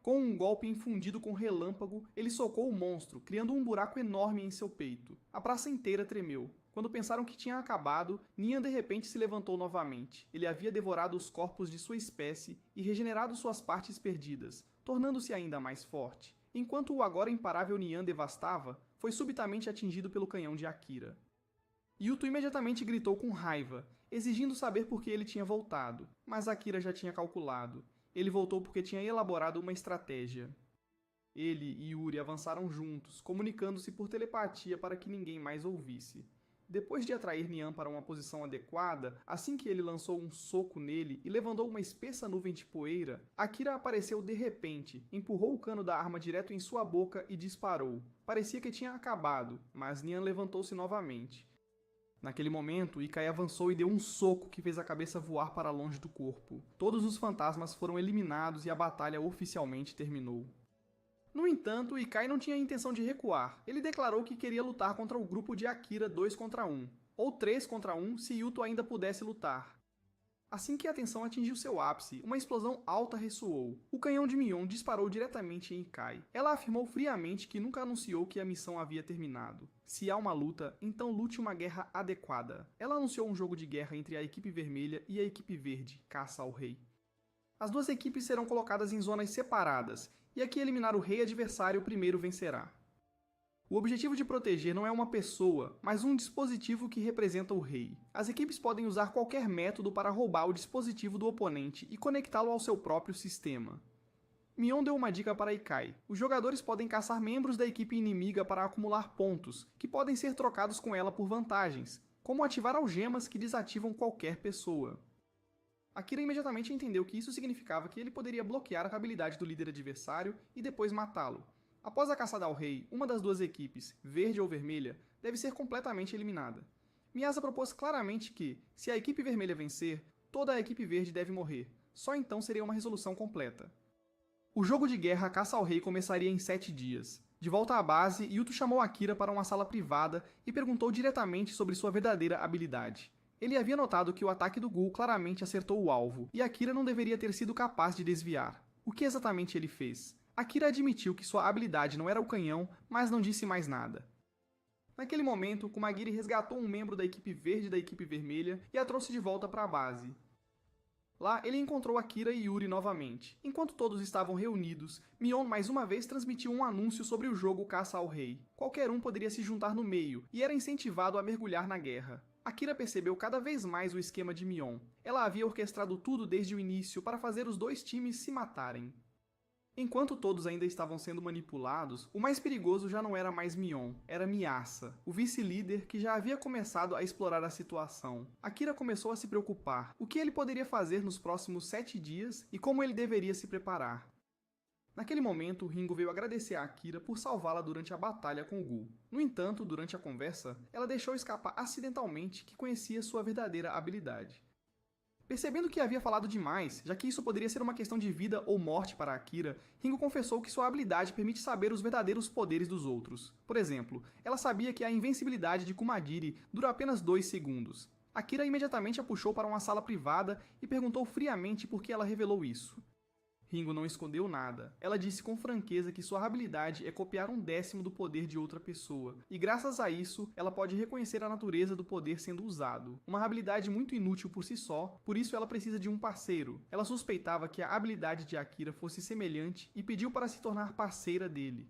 S1: Com um golpe infundido com relâmpago, ele socou o monstro, criando um buraco enorme em seu peito. A praça inteira tremeu. Quando pensaram que tinha acabado, Nian de repente se levantou novamente. Ele havia devorado os corpos de sua espécie e regenerado suas partes perdidas, tornando-se ainda mais forte. Enquanto o agora imparável Nian devastava, foi subitamente atingido pelo canhão de Akira. Yuto imediatamente gritou com raiva, exigindo saber por que ele tinha voltado, mas Akira já tinha calculado. Ele voltou porque tinha elaborado uma estratégia. Ele e Yuri avançaram juntos, comunicando-se por telepatia para que ninguém mais ouvisse. Depois de atrair Nian para uma posição adequada, assim que ele lançou um soco nele e levantou uma espessa nuvem de poeira, Akira apareceu de repente, empurrou o cano da arma direto em sua boca e disparou. Parecia que tinha acabado, mas Nian levantou-se novamente. Naquele momento, Ikai avançou e deu um soco que fez a cabeça voar para longe do corpo. Todos os fantasmas foram eliminados e a batalha oficialmente terminou. No entanto, Ikai não tinha a intenção de recuar. Ele declarou que queria lutar contra o grupo de Akira 2 contra 1, ou 3 contra 1 se Yuto ainda pudesse lutar. Assim que a tensão atingiu seu ápice, uma explosão alta ressoou. O canhão de Mion disparou diretamente em Ikai. Ela afirmou friamente que nunca anunciou que a missão havia terminado. Se há uma luta, então lute uma guerra adequada. Ela anunciou um jogo de guerra entre a equipe vermelha e a equipe verde, caça ao rei. As duas equipes serão colocadas em zonas separadas, e a que eliminar o rei adversário primeiro vencerá. O objetivo de proteger não é uma pessoa, mas um dispositivo que representa o rei. As equipes podem usar qualquer método para roubar o dispositivo do oponente e conectá-lo ao seu próprio sistema. Mion deu uma dica para Ikai. Os jogadores podem caçar membros da equipe inimiga para acumular pontos, que podem ser trocados com ela por vantagens, como ativar algemas que desativam qualquer pessoa. Akira imediatamente entendeu que isso significava que ele poderia bloquear a habilidade do líder adversário e depois matá-lo. Após a caçada ao rei, uma das duas equipes, verde ou vermelha, deve ser completamente eliminada. Miyasa propôs claramente que, se a equipe vermelha vencer, toda a equipe verde deve morrer. Só então seria uma resolução completa. O jogo de guerra Caça ao Rei começaria em 7 dias. De volta à base, Yuto chamou Akira para uma sala privada e perguntou diretamente sobre sua verdadeira habilidade. Ele havia notado que o ataque do Ghoul claramente acertou o alvo, e Akira não deveria ter sido capaz de desviar. O que exatamente ele fez? Akira admitiu que sua habilidade não era o canhão, mas não disse mais nada. Naquele momento, Kumagiri resgatou um membro da equipe verde e da equipe vermelha e a trouxe de volta para a base. Lá, ele encontrou Akira e Yuri novamente. Enquanto todos estavam reunidos, Mion mais uma vez transmitiu um anúncio sobre o jogo Caça ao Rei. Qualquer um poderia se juntar no meio, e era incentivado a mergulhar na guerra. Akira percebeu cada vez mais o esquema de Mion. Ela havia orquestrado tudo desde o início para fazer os dois times se matarem. Enquanto todos ainda estavam sendo manipulados, o mais perigoso já não era mais Mion, era Miyasa, o vice-líder que já havia começado a explorar a situação. Akira começou a se preocupar, o que ele poderia fazer nos próximos 7 dias e como ele deveria se preparar. Naquele momento, Ringo veio agradecer a Akira por salvá-la durante a batalha com o Ghoul. No entanto, durante a conversa, ela deixou escapar acidentalmente que conhecia sua verdadeira habilidade. Percebendo que havia falado demais, já que isso poderia ser uma questão de vida ou morte para Akira, Ringo confessou que sua habilidade permite saber os verdadeiros poderes dos outros. Por exemplo, ela sabia que a invencibilidade de Kumagiri dura apenas 2 segundos. Akira imediatamente a puxou para uma sala privada e perguntou friamente por que ela revelou isso. Ringo não escondeu nada. Ela disse com franqueza que sua habilidade é copiar 1/10 do poder de outra pessoa, e graças a isso, ela pode reconhecer a natureza do poder sendo usado. Uma habilidade muito inútil por si só, por isso ela precisa de um parceiro. Ela suspeitava que a habilidade de Akira fosse semelhante e pediu para se tornar parceira dele.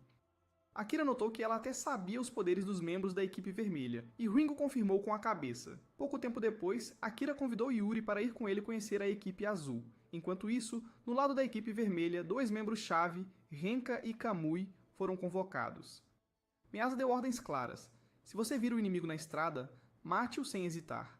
S1: Akira notou que ela até sabia os poderes dos membros da equipe vermelha, e Ringo confirmou com a cabeça. Pouco tempo depois, Akira convidou Yuri para ir com ele conhecer a equipe azul. Enquanto isso, no lado da equipe vermelha, 2 membros-chave, Renka e Kamui, foram convocados. Miyasa deu ordens claras. Se você vira o inimigo na estrada, mate-o sem hesitar.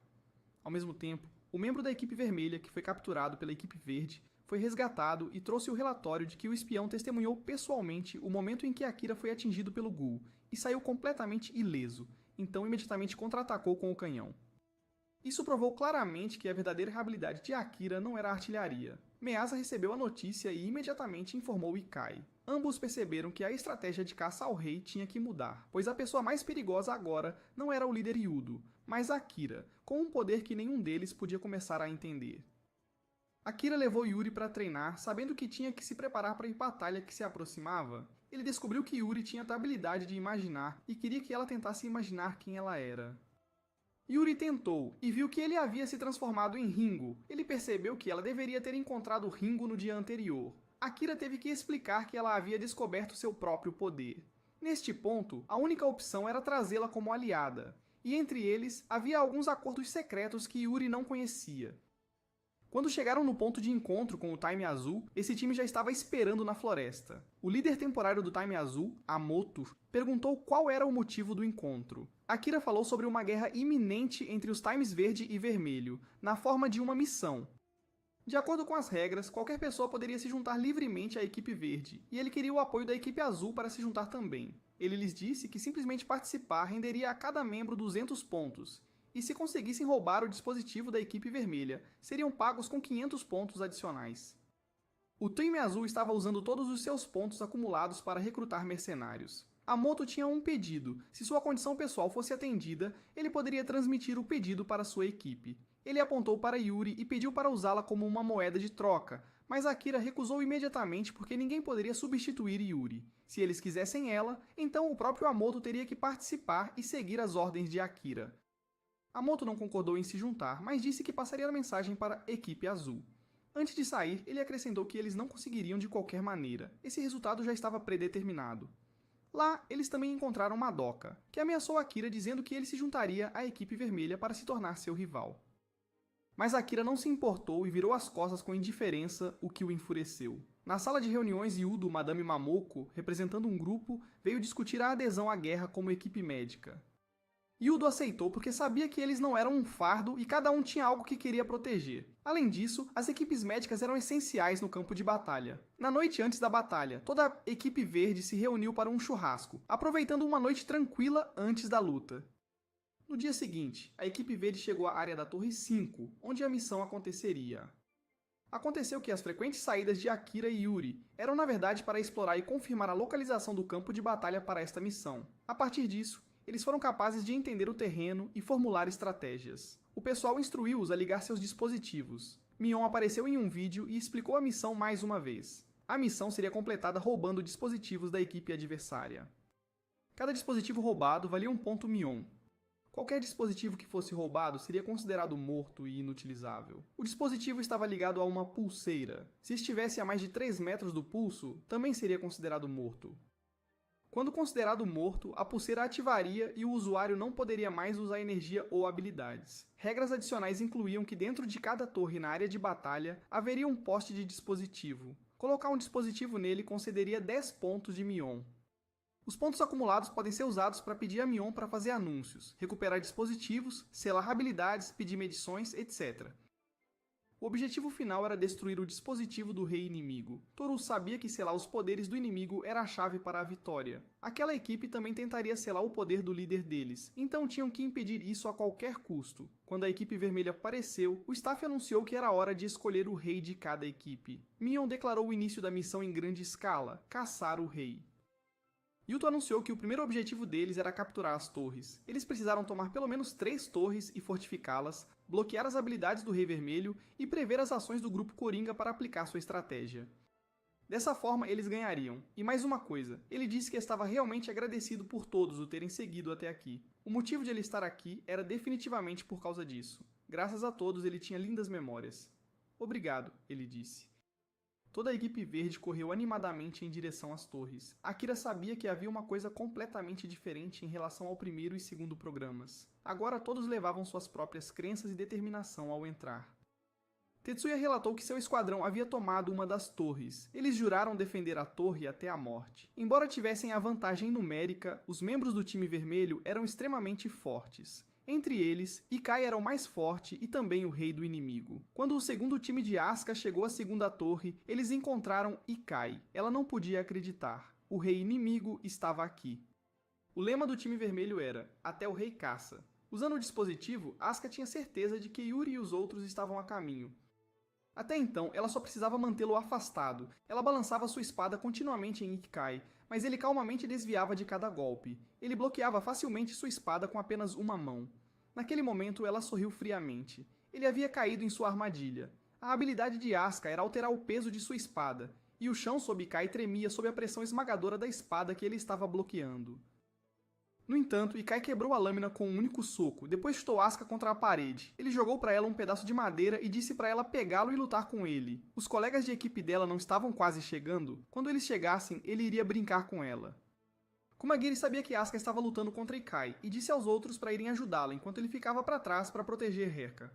S1: Ao mesmo tempo, o membro da equipe vermelha, que foi capturado pela equipe verde, foi resgatado e trouxe o relatório de que o espião testemunhou pessoalmente o momento em que Akira foi atingido pelo Ghoul e saiu completamente ileso, então imediatamente contra-atacou com o canhão. Isso provou claramente que a verdadeira habilidade de Akira não era a artilharia. Miyasa recebeu a notícia e imediatamente informou Ikai. Ambos perceberam que a estratégia de caça ao rei tinha que mudar, pois a pessoa mais perigosa agora não era o líder Yudo, mas Akira, com um poder que nenhum deles podia começar a entender. Akira levou Yuri para treinar, sabendo que tinha que se preparar para a batalha que se aproximava. Ele descobriu que Yuri tinha a habilidade de imaginar e queria que ela tentasse imaginar quem ela era. Yuri tentou, e viu que ele havia se transformado em Ringo. Ele percebeu que ela deveria ter encontrado Ringo no dia anterior. Akira teve que explicar que ela havia descoberto seu próprio poder. Neste ponto, a única opção era trazê-la como aliada, e entre eles havia alguns acordos secretos que Yuri não conhecia. Quando chegaram no ponto de encontro com o Time Azul, esse time já estava esperando na floresta. O líder temporário do Time Azul, Amoto, perguntou qual era o motivo do encontro. Akira falou sobre uma guerra iminente entre os Times Verde e Vermelho, na forma de uma missão. De acordo com as regras, qualquer pessoa poderia se juntar livremente à equipe verde, e ele queria o apoio da equipe azul para se juntar também. Ele lhes disse que simplesmente participar renderia a cada membro 200 pontos, e se conseguissem roubar o dispositivo da equipe vermelha, seriam pagos com 500 pontos adicionais. O time azul estava usando todos os seus pontos acumulados para recrutar mercenários. Amoto tinha um pedido. Se sua condição pessoal fosse atendida, ele poderia transmitir o pedido para sua equipe. Ele apontou para Yuri e pediu para usá-la como uma moeda de troca, mas Akira recusou imediatamente porque ninguém poderia substituir Yuri. Se eles quisessem ela, então o próprio Amoto teria que participar e seguir as ordens de Akira. Amoto não concordou em se juntar, mas disse que passaria a mensagem para a equipe azul. Antes de sair, ele acrescentou que eles não conseguiriam de qualquer maneira. Esse resultado já estava predeterminado. Lá, eles também encontraram Madoka, que ameaçou Akira dizendo que ele se juntaria à equipe vermelha para se tornar seu rival. Mas Akira não se importou e virou as costas com indiferença, o que o enfureceu. Na sala de reuniões, Yudo, Madame Mamoko, representando um grupo, veio discutir a adesão à guerra como equipe médica. Yudo aceitou porque sabia que eles não eram um fardo e cada um tinha algo que queria proteger. Além disso, as equipes médicas eram essenciais no campo de batalha. Na noite antes da batalha, toda a equipe verde se reuniu para um churrasco, aproveitando uma noite tranquila antes da luta. No dia seguinte, a equipe verde chegou à área da Torre 5, onde a missão aconteceria. Aconteceu que as frequentes saídas de Akira e Yuri eram na verdade para explorar e confirmar a localização do campo de batalha para esta missão. A partir disso, eles foram capazes de entender o terreno e formular estratégias. O pessoal instruiu-os a ligar seus dispositivos. Mion apareceu em um vídeo e explicou a missão mais uma vez. A missão seria completada roubando dispositivos da equipe adversária. Cada dispositivo roubado valia um ponto Mion. Qualquer dispositivo que fosse roubado seria considerado morto e inutilizável. O dispositivo estava ligado a uma pulseira. Se estivesse a mais de 3 metros do pulso, também seria considerado morto. Quando considerado morto, a pulseira ativaria e o usuário não poderia mais usar energia ou habilidades. Regras adicionais incluíam que dentro de cada torre na área de batalha haveria um poste de dispositivo. Colocar um dispositivo nele concederia 10 pontos de Mion. Os pontos acumulados podem ser usados para pedir a Mion para fazer anúncios, recuperar dispositivos, selar habilidades, pedir medições, etc. O objetivo final era destruir o dispositivo do rei inimigo. Toru sabia que selar os poderes do inimigo era a chave para a vitória. Aquela equipe também tentaria selar o poder do líder deles, então tinham que impedir isso a qualquer custo. Quando a equipe vermelha apareceu, o staff anunciou que era hora de escolher o rei de cada equipe. Mion declarou o início da missão em grande escala, caçar o rei. Yuto anunciou que o primeiro objetivo deles era capturar as torres. Eles precisaram tomar pelo menos 3 torres e fortificá-las, bloquear as habilidades do Rei Vermelho e prever as ações do Grupo Coringa para aplicar sua estratégia. Dessa forma, eles ganhariam. E mais uma coisa, ele disse que estava realmente agradecido por todos o terem seguido até aqui. O motivo de ele estar aqui era definitivamente por causa disso. Graças a todos, ele tinha lindas memórias. Obrigado, ele disse. Toda a equipe verde correu animadamente em direção às torres. Akira sabia que havia uma coisa completamente diferente em relação ao primeiro e segundo programas. Agora todos levavam suas próprias crenças e determinação ao entrar. Tetsuya relatou que seu esquadrão havia tomado uma das torres. Eles juraram defender a torre até a morte. Embora tivessem a vantagem numérica, os membros do time vermelho eram extremamente fortes. Entre eles, Ikai era o mais forte e também o rei do inimigo. Quando o segundo time de Asuka chegou à segunda torre, eles encontraram Ikai. Ela não podia acreditar. O rei inimigo estava aqui. O lema do time vermelho era, até o rei caça. Usando o dispositivo, Asuka tinha certeza de que Yuri e os outros estavam a caminho. Até então, ela só precisava mantê-lo afastado. Ela balançava sua espada continuamente em Ikai, mas ele calmamente desviava de cada golpe. Ele bloqueava facilmente sua espada com apenas uma mão. Naquele momento, ela sorriu friamente. Ele havia caído em sua armadilha. A habilidade de Asuka era alterar o peso de sua espada, e o chão sob Ikai tremia sob a pressão esmagadora da espada que ele estava bloqueando. No entanto, Ikai quebrou a lâmina com um único soco, depois chutou Asuka contra a parede. Ele jogou para ela um pedaço de madeira e disse para ela pegá-lo e lutar com ele. Os colegas de equipe dela não estavam quase chegando? Quando eles chegassem, ele iria brincar com ela. Kumagiri sabia que Asuka estava lutando contra Ikai e disse aos outros para irem ajudá-la enquanto ele ficava para trás para proteger Herka.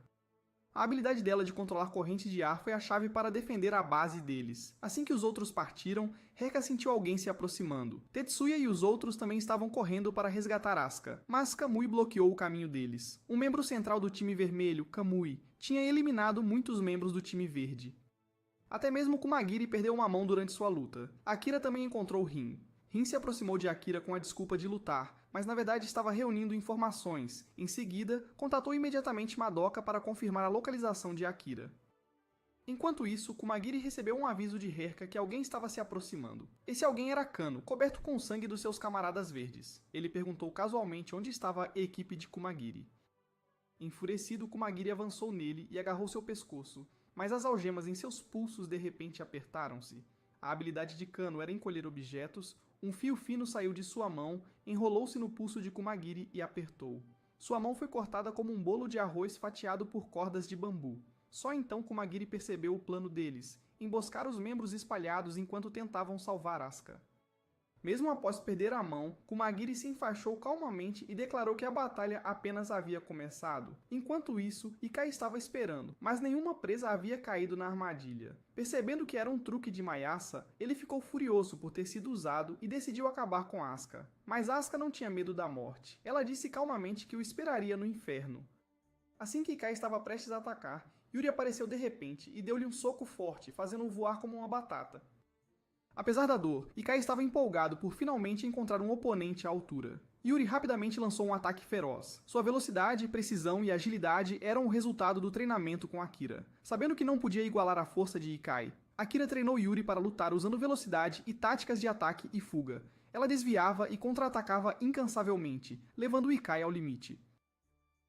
S1: A habilidade dela de controlar correntes de ar foi a chave para defender a base deles. Assim que os outros partiram, Herka sentiu alguém se aproximando. Tetsuya e os outros também estavam correndo para resgatar Asuka, mas Kamui bloqueou o caminho deles. Um membro central do time vermelho, Kamui, tinha eliminado muitos membros do time verde. Até mesmo Kumagiri perdeu uma mão durante sua luta. Akira também encontrou Rin. Rin se aproximou de Akira com a desculpa de lutar, mas na verdade estava reunindo informações. Em seguida, contatou imediatamente Madoka para confirmar a localização de Akira. Enquanto isso, Kumagiri recebeu um aviso de Herka que alguém estava se aproximando. Esse alguém era Kano, coberto com sangue dos seus camaradas verdes. Ele perguntou casualmente onde estava a equipe de Kumagiri. Enfurecido, Kumagiri avançou nele e agarrou seu pescoço, mas as algemas em seus pulsos de repente apertaram-se. A habilidade de Kano era encolher objetos. Um fio fino saiu de sua mão, enrolou-se no pulso de Kumagiri e apertou. Sua mão foi cortada como um bolo de arroz fatiado por cordas de bambu. Só então Kumagiri percebeu o plano deles, emboscar os membros espalhados enquanto tentavam salvar Asuka. Mesmo após perder a mão, Kumagiri se enfaixou calmamente e declarou que a batalha apenas havia começado. Enquanto isso, Ikai estava esperando, mas nenhuma presa havia caído na armadilha. Percebendo que era um truque de Mayasa, ele ficou furioso por ter sido usado e decidiu acabar com Asuka. Mas Asuka não tinha medo da morte. Ela disse calmamente que o esperaria no inferno. Assim que Ikai estava prestes a atacar, Yuri apareceu de repente e deu-lhe um soco forte, fazendo-o voar como uma batata. Apesar da dor, Ikai estava empolgado por finalmente encontrar um oponente à altura. Yuri rapidamente lançou um ataque feroz. Sua velocidade, precisão e agilidade eram o resultado do treinamento com Akira. Sabendo que não podia igualar a força de Ikai, Akira treinou Yuri para lutar usando velocidade e táticas de ataque e fuga. Ela desviava e contra-atacava incansavelmente, levando Ikai ao limite.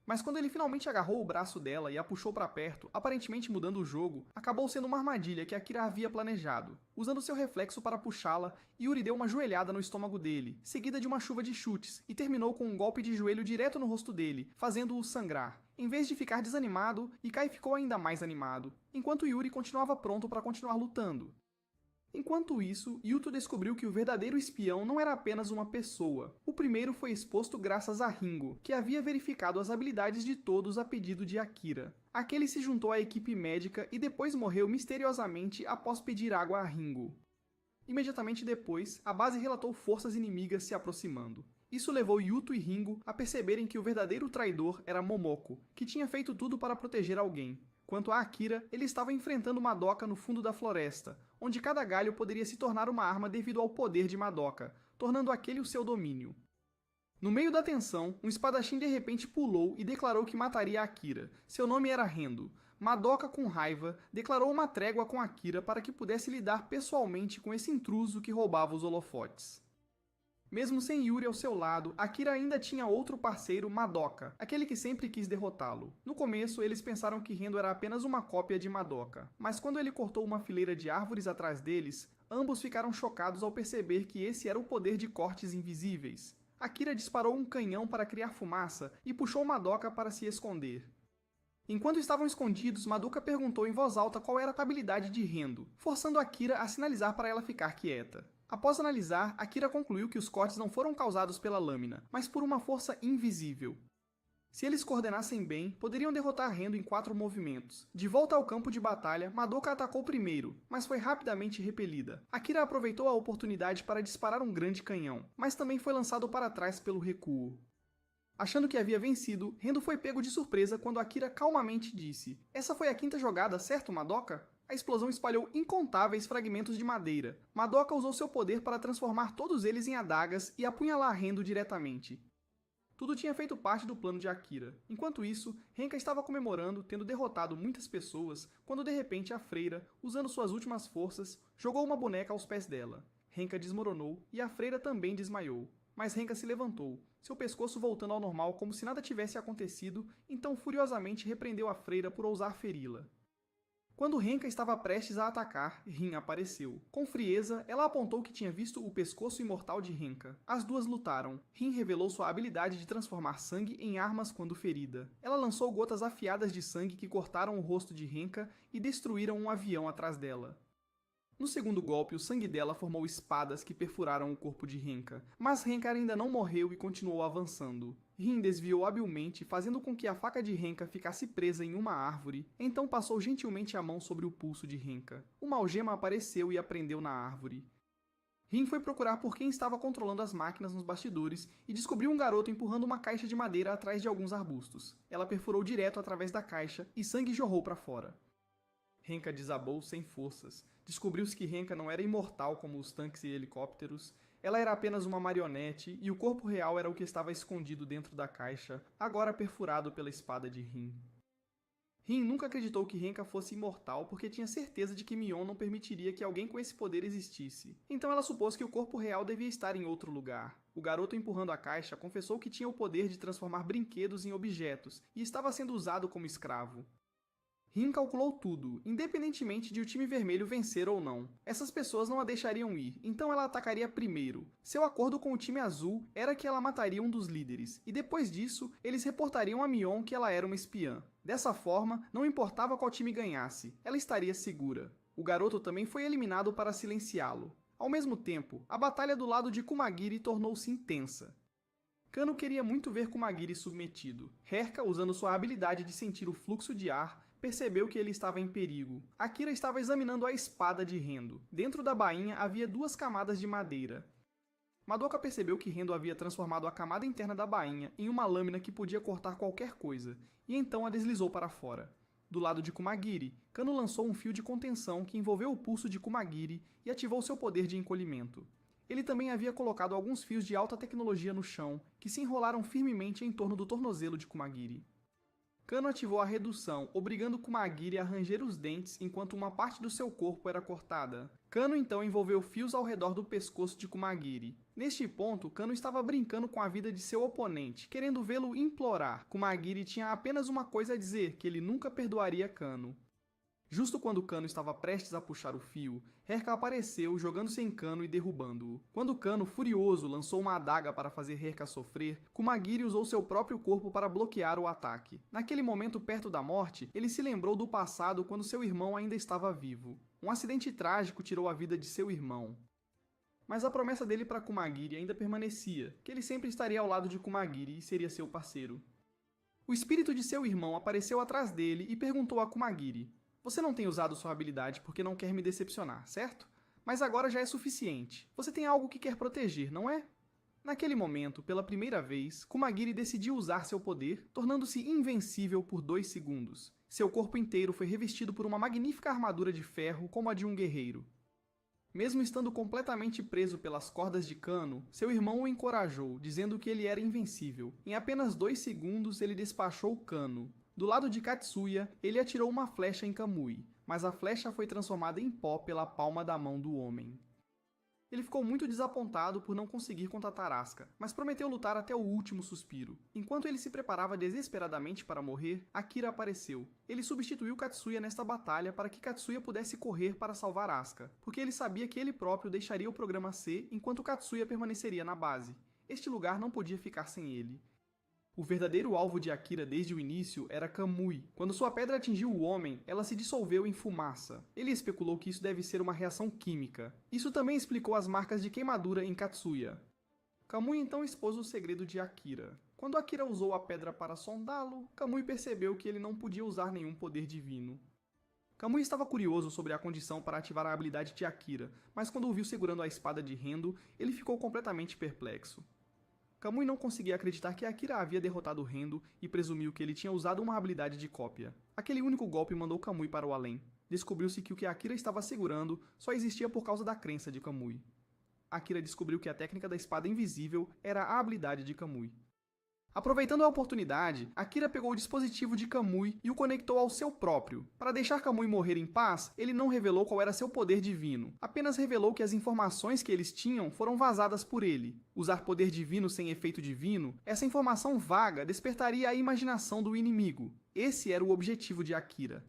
S1: Mas quando ele finalmente agarrou o braço dela e a puxou para perto, aparentemente mudando o jogo, acabou sendo uma armadilha que Akira havia planejado. Usando seu reflexo para puxá-la, Yuri deu uma joelhada no estômago dele, seguida de uma chuva de chutes, e terminou com um golpe de joelho direto no rosto dele, fazendo-o sangrar. Em vez de ficar desanimado, Ikai ficou ainda mais animado, enquanto Yuri continuava pronto para continuar lutando. Enquanto isso, Yuto descobriu que o verdadeiro espião não era apenas uma pessoa. O primeiro foi exposto graças a Ringo, que havia verificado as habilidades de todos a pedido de Akira. Aquele se juntou à equipe médica e depois morreu misteriosamente após pedir água a Ringo. Imediatamente depois, a base relatou forças inimigas se aproximando. Isso levou Yuto e Ringo a perceberem que o verdadeiro traidor era Momoko, que tinha feito tudo para proteger alguém. Quanto a Akira, ele estava enfrentando Madoka no fundo da floresta, onde cada galho poderia se tornar uma arma devido ao poder de Madoka, tornando aquele o seu domínio. No meio da tensão, um espadachim de repente pulou e declarou que mataria Akira. Seu nome era Rendo. Madoka, com raiva, declarou uma trégua com Akira para que pudesse lidar pessoalmente com esse intruso que roubava os holofotes. Mesmo sem Yuri ao seu lado, Akira ainda tinha outro parceiro, Madoka, aquele que sempre quis derrotá-lo. No começo, eles pensaram que Rendo era apenas uma cópia de Madoka, mas quando ele cortou uma fileira de árvores atrás deles, ambos ficaram chocados ao perceber que esse era o poder de cortes invisíveis. Akira disparou um canhão para criar fumaça e puxou Madoka para se esconder. Enquanto estavam escondidos, Madoka perguntou em voz alta qual era a habilidade de Rendo, forçando Akira a sinalizar para ela ficar quieta. Após analisar, Akira concluiu que os cortes não foram causados pela lâmina, mas por uma força invisível. Se eles coordenassem bem, poderiam derrotar Rendo em 4 movimentos. De volta ao campo de batalha, Madoka atacou primeiro, mas foi rapidamente repelida. Akira aproveitou a oportunidade para disparar um grande canhão, mas também foi lançado para trás pelo recuo. Achando que havia vencido, Rendo foi pego de surpresa quando Akira calmamente disse: "Essa foi a 5ª jogada, certo, Madoka?" A explosão espalhou incontáveis fragmentos de madeira. Madoka usou seu poder para transformar todos eles em adagas e apunhalar Rendo diretamente. Tudo tinha feito parte do plano de Akira. Enquanto isso, Renka estava comemorando, tendo derrotado muitas pessoas, quando de repente a freira, usando suas últimas forças, jogou uma boneca aos pés dela. Renka desmoronou e a freira também desmaiou. Mas Renka se levantou, seu pescoço voltando ao normal como se nada tivesse acontecido, então furiosamente repreendeu a freira por ousar feri-la. Quando Renka estava prestes a atacar, Rin apareceu. Com frieza, ela apontou que tinha visto o pescoço imortal de Renka. As duas lutaram. Rin revelou sua habilidade de transformar sangue em armas quando ferida. Ela lançou gotas afiadas de sangue que cortaram o rosto de Renka e destruíram um avião atrás dela. No segundo golpe, o sangue dela formou espadas que perfuraram o corpo de Renka, mas Renka ainda não morreu e continuou avançando. Rin desviou habilmente, fazendo com que a faca de Renka ficasse presa em uma árvore, então passou gentilmente a mão sobre o pulso de Renka. Uma algema apareceu e a prendeu na árvore. Rin foi procurar por quem estava controlando as máquinas nos bastidores e descobriu um garoto empurrando uma caixa de madeira atrás de alguns arbustos. Ela perfurou direto através da caixa e sangue jorrou para fora. Renka desabou sem forças. Descobriu-se que Renka não era imortal como os tanques e helicópteros. Ela era apenas uma marionete e o corpo real era o que estava escondido dentro da caixa, agora perfurado pela espada de Rin. Rin nunca acreditou que Renka fosse imortal porque tinha certeza de que Mion não permitiria que alguém com esse poder existisse. Então ela supôs que o corpo real devia estar em outro lugar. O garoto empurrando a caixa confessou que tinha o poder de transformar brinquedos em objetos e estava sendo usado como escravo. Rin calculou tudo, independentemente de o time vermelho vencer ou não. Essas pessoas não a deixariam ir, então ela atacaria primeiro. Seu acordo com o time azul era que ela mataria um dos líderes, e depois disso, eles reportariam a Mion que ela era uma espiã. Dessa forma, não importava qual time ganhasse, ela estaria segura. O garoto também foi eliminado para silenciá-lo. Ao mesmo tempo, a batalha do lado de Kumagiri tornou-se intensa. Kano queria muito ver Kumagiri submetido. Herka, usando sua habilidade de sentir o fluxo de ar, percebeu que ele estava em perigo. Akira estava examinando a espada de Rendo. Dentro da bainha havia 2 camadas de madeira. Madoka percebeu que Rendo havia transformado a camada interna da bainha em uma lâmina que podia cortar qualquer coisa, e então a deslizou para fora. Do lado de Kumagiri, Kano lançou um fio de contenção que envolveu o pulso de Kumagiri e ativou seu poder de encolhimento. Ele também havia colocado alguns fios de alta tecnologia no chão, que se enrolaram firmemente em torno do tornozelo de Kumagiri. Kano ativou a redução, obrigando Kumagiri a ranger os dentes enquanto uma parte do seu corpo era cortada. Kano então envolveu fios ao redor do pescoço de Kumagiri. Neste ponto, Kano estava brincando com a vida de seu oponente, querendo vê-lo implorar. Kumagiri tinha apenas uma coisa a dizer, que ele nunca perdoaria Kano. Justo quando Kano estava prestes a puxar o fio, Herka apareceu, jogando-se em Kano e derrubando-o. Quando Kano, furioso, lançou uma adaga para fazer Herka sofrer, Kumagiri usou seu próprio corpo para bloquear o ataque. Naquele momento perto da morte, ele se lembrou do passado quando seu irmão ainda estava vivo. Um acidente trágico tirou a vida de seu irmão. Mas a promessa dele para Kumagiri ainda permanecia, que ele sempre estaria ao lado de Kumagiri e seria seu parceiro. O espírito de seu irmão apareceu atrás dele e perguntou a Kumagiri: "Você não tem usado sua habilidade porque não quer me decepcionar, certo? Mas agora já é suficiente. Você tem algo que quer proteger, não é?" Naquele momento, pela primeira vez, Kumagiri decidiu usar seu poder, tornando-se invencível por 2 segundos. Seu corpo inteiro foi revestido por uma magnífica armadura de ferro como a de um guerreiro. Mesmo estando completamente preso pelas cordas de Kano, seu irmão o encorajou, dizendo que ele era invencível. Em apenas 2 segundos, ele despachou Kano. Do lado de Katsuya, ele atirou uma flecha em Kamui, mas a flecha foi transformada em pó pela palma da mão do homem. Ele ficou muito desapontado por não conseguir contatar Asuka, mas prometeu lutar até o último suspiro. Enquanto ele se preparava desesperadamente para morrer, Akira apareceu. Ele substituiu Katsuya nesta batalha para que Katsuya pudesse correr para salvar Asuka, porque ele sabia que ele próprio deixaria o programa C enquanto Katsuya permaneceria na base. Este lugar não podia ficar sem ele. O verdadeiro alvo de Akira desde o início era Kamui. Quando sua pedra atingiu o homem, ela se dissolveu em fumaça. Ele especulou que isso deve ser uma reação química. Isso também explicou as marcas de queimadura em Katsuya. Kamui então expôs o segredo de Akira. Quando Akira usou a pedra para sondá-lo, Kamui percebeu que ele não podia usar nenhum poder divino. Kamui estava curioso sobre a condição para ativar a habilidade de Akira, mas quando o viu segurando a espada de Rendo, ele ficou completamente perplexo. Kamui não conseguia acreditar que Akira havia derrotado Rendo e presumiu que ele tinha usado uma habilidade de cópia. Aquele único golpe mandou Kamui para o além. Descobriu-se que o que Akira estava segurando só existia por causa da crença de Kamui. Akira descobriu que a técnica da espada invisível era a habilidade de Kamui. Aproveitando a oportunidade, Akira pegou o dispositivo de Kamui e o conectou ao seu próprio. Para deixar Kamui morrer em paz, ele não revelou qual era seu poder divino, apenas revelou que as informações que eles tinham foram vazadas por ele. Usar poder divino sem efeito divino, essa informação vaga despertaria a imaginação do inimigo. Esse era o objetivo de Akira.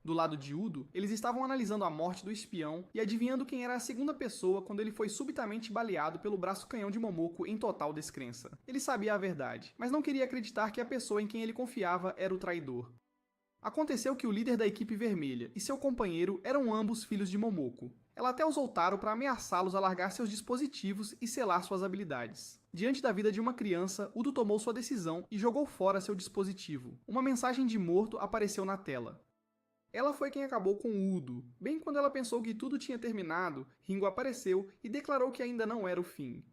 S1: Do lado de Udo, eles estavam analisando a morte do espião e adivinhando quem era a segunda pessoa quando ele foi subitamente baleado pelo braço canhão de Momoko em total descrença. Ele sabia a verdade, mas não queria acreditar que a pessoa em quem ele confiava era o traidor. Aconteceu que o líder da equipe vermelha e seu companheiro eram ambos filhos de Momoko. Ela até usou Taro para ameaçá-los a largar seus dispositivos e selar suas habilidades. Diante da vida de uma criança, Udo tomou sua decisão e jogou fora seu dispositivo. Uma mensagem de morto apareceu na tela. Ela foi quem acabou com Udo. Bem quando ela pensou que tudo tinha terminado, Ringo apareceu e declarou que ainda não era o fim.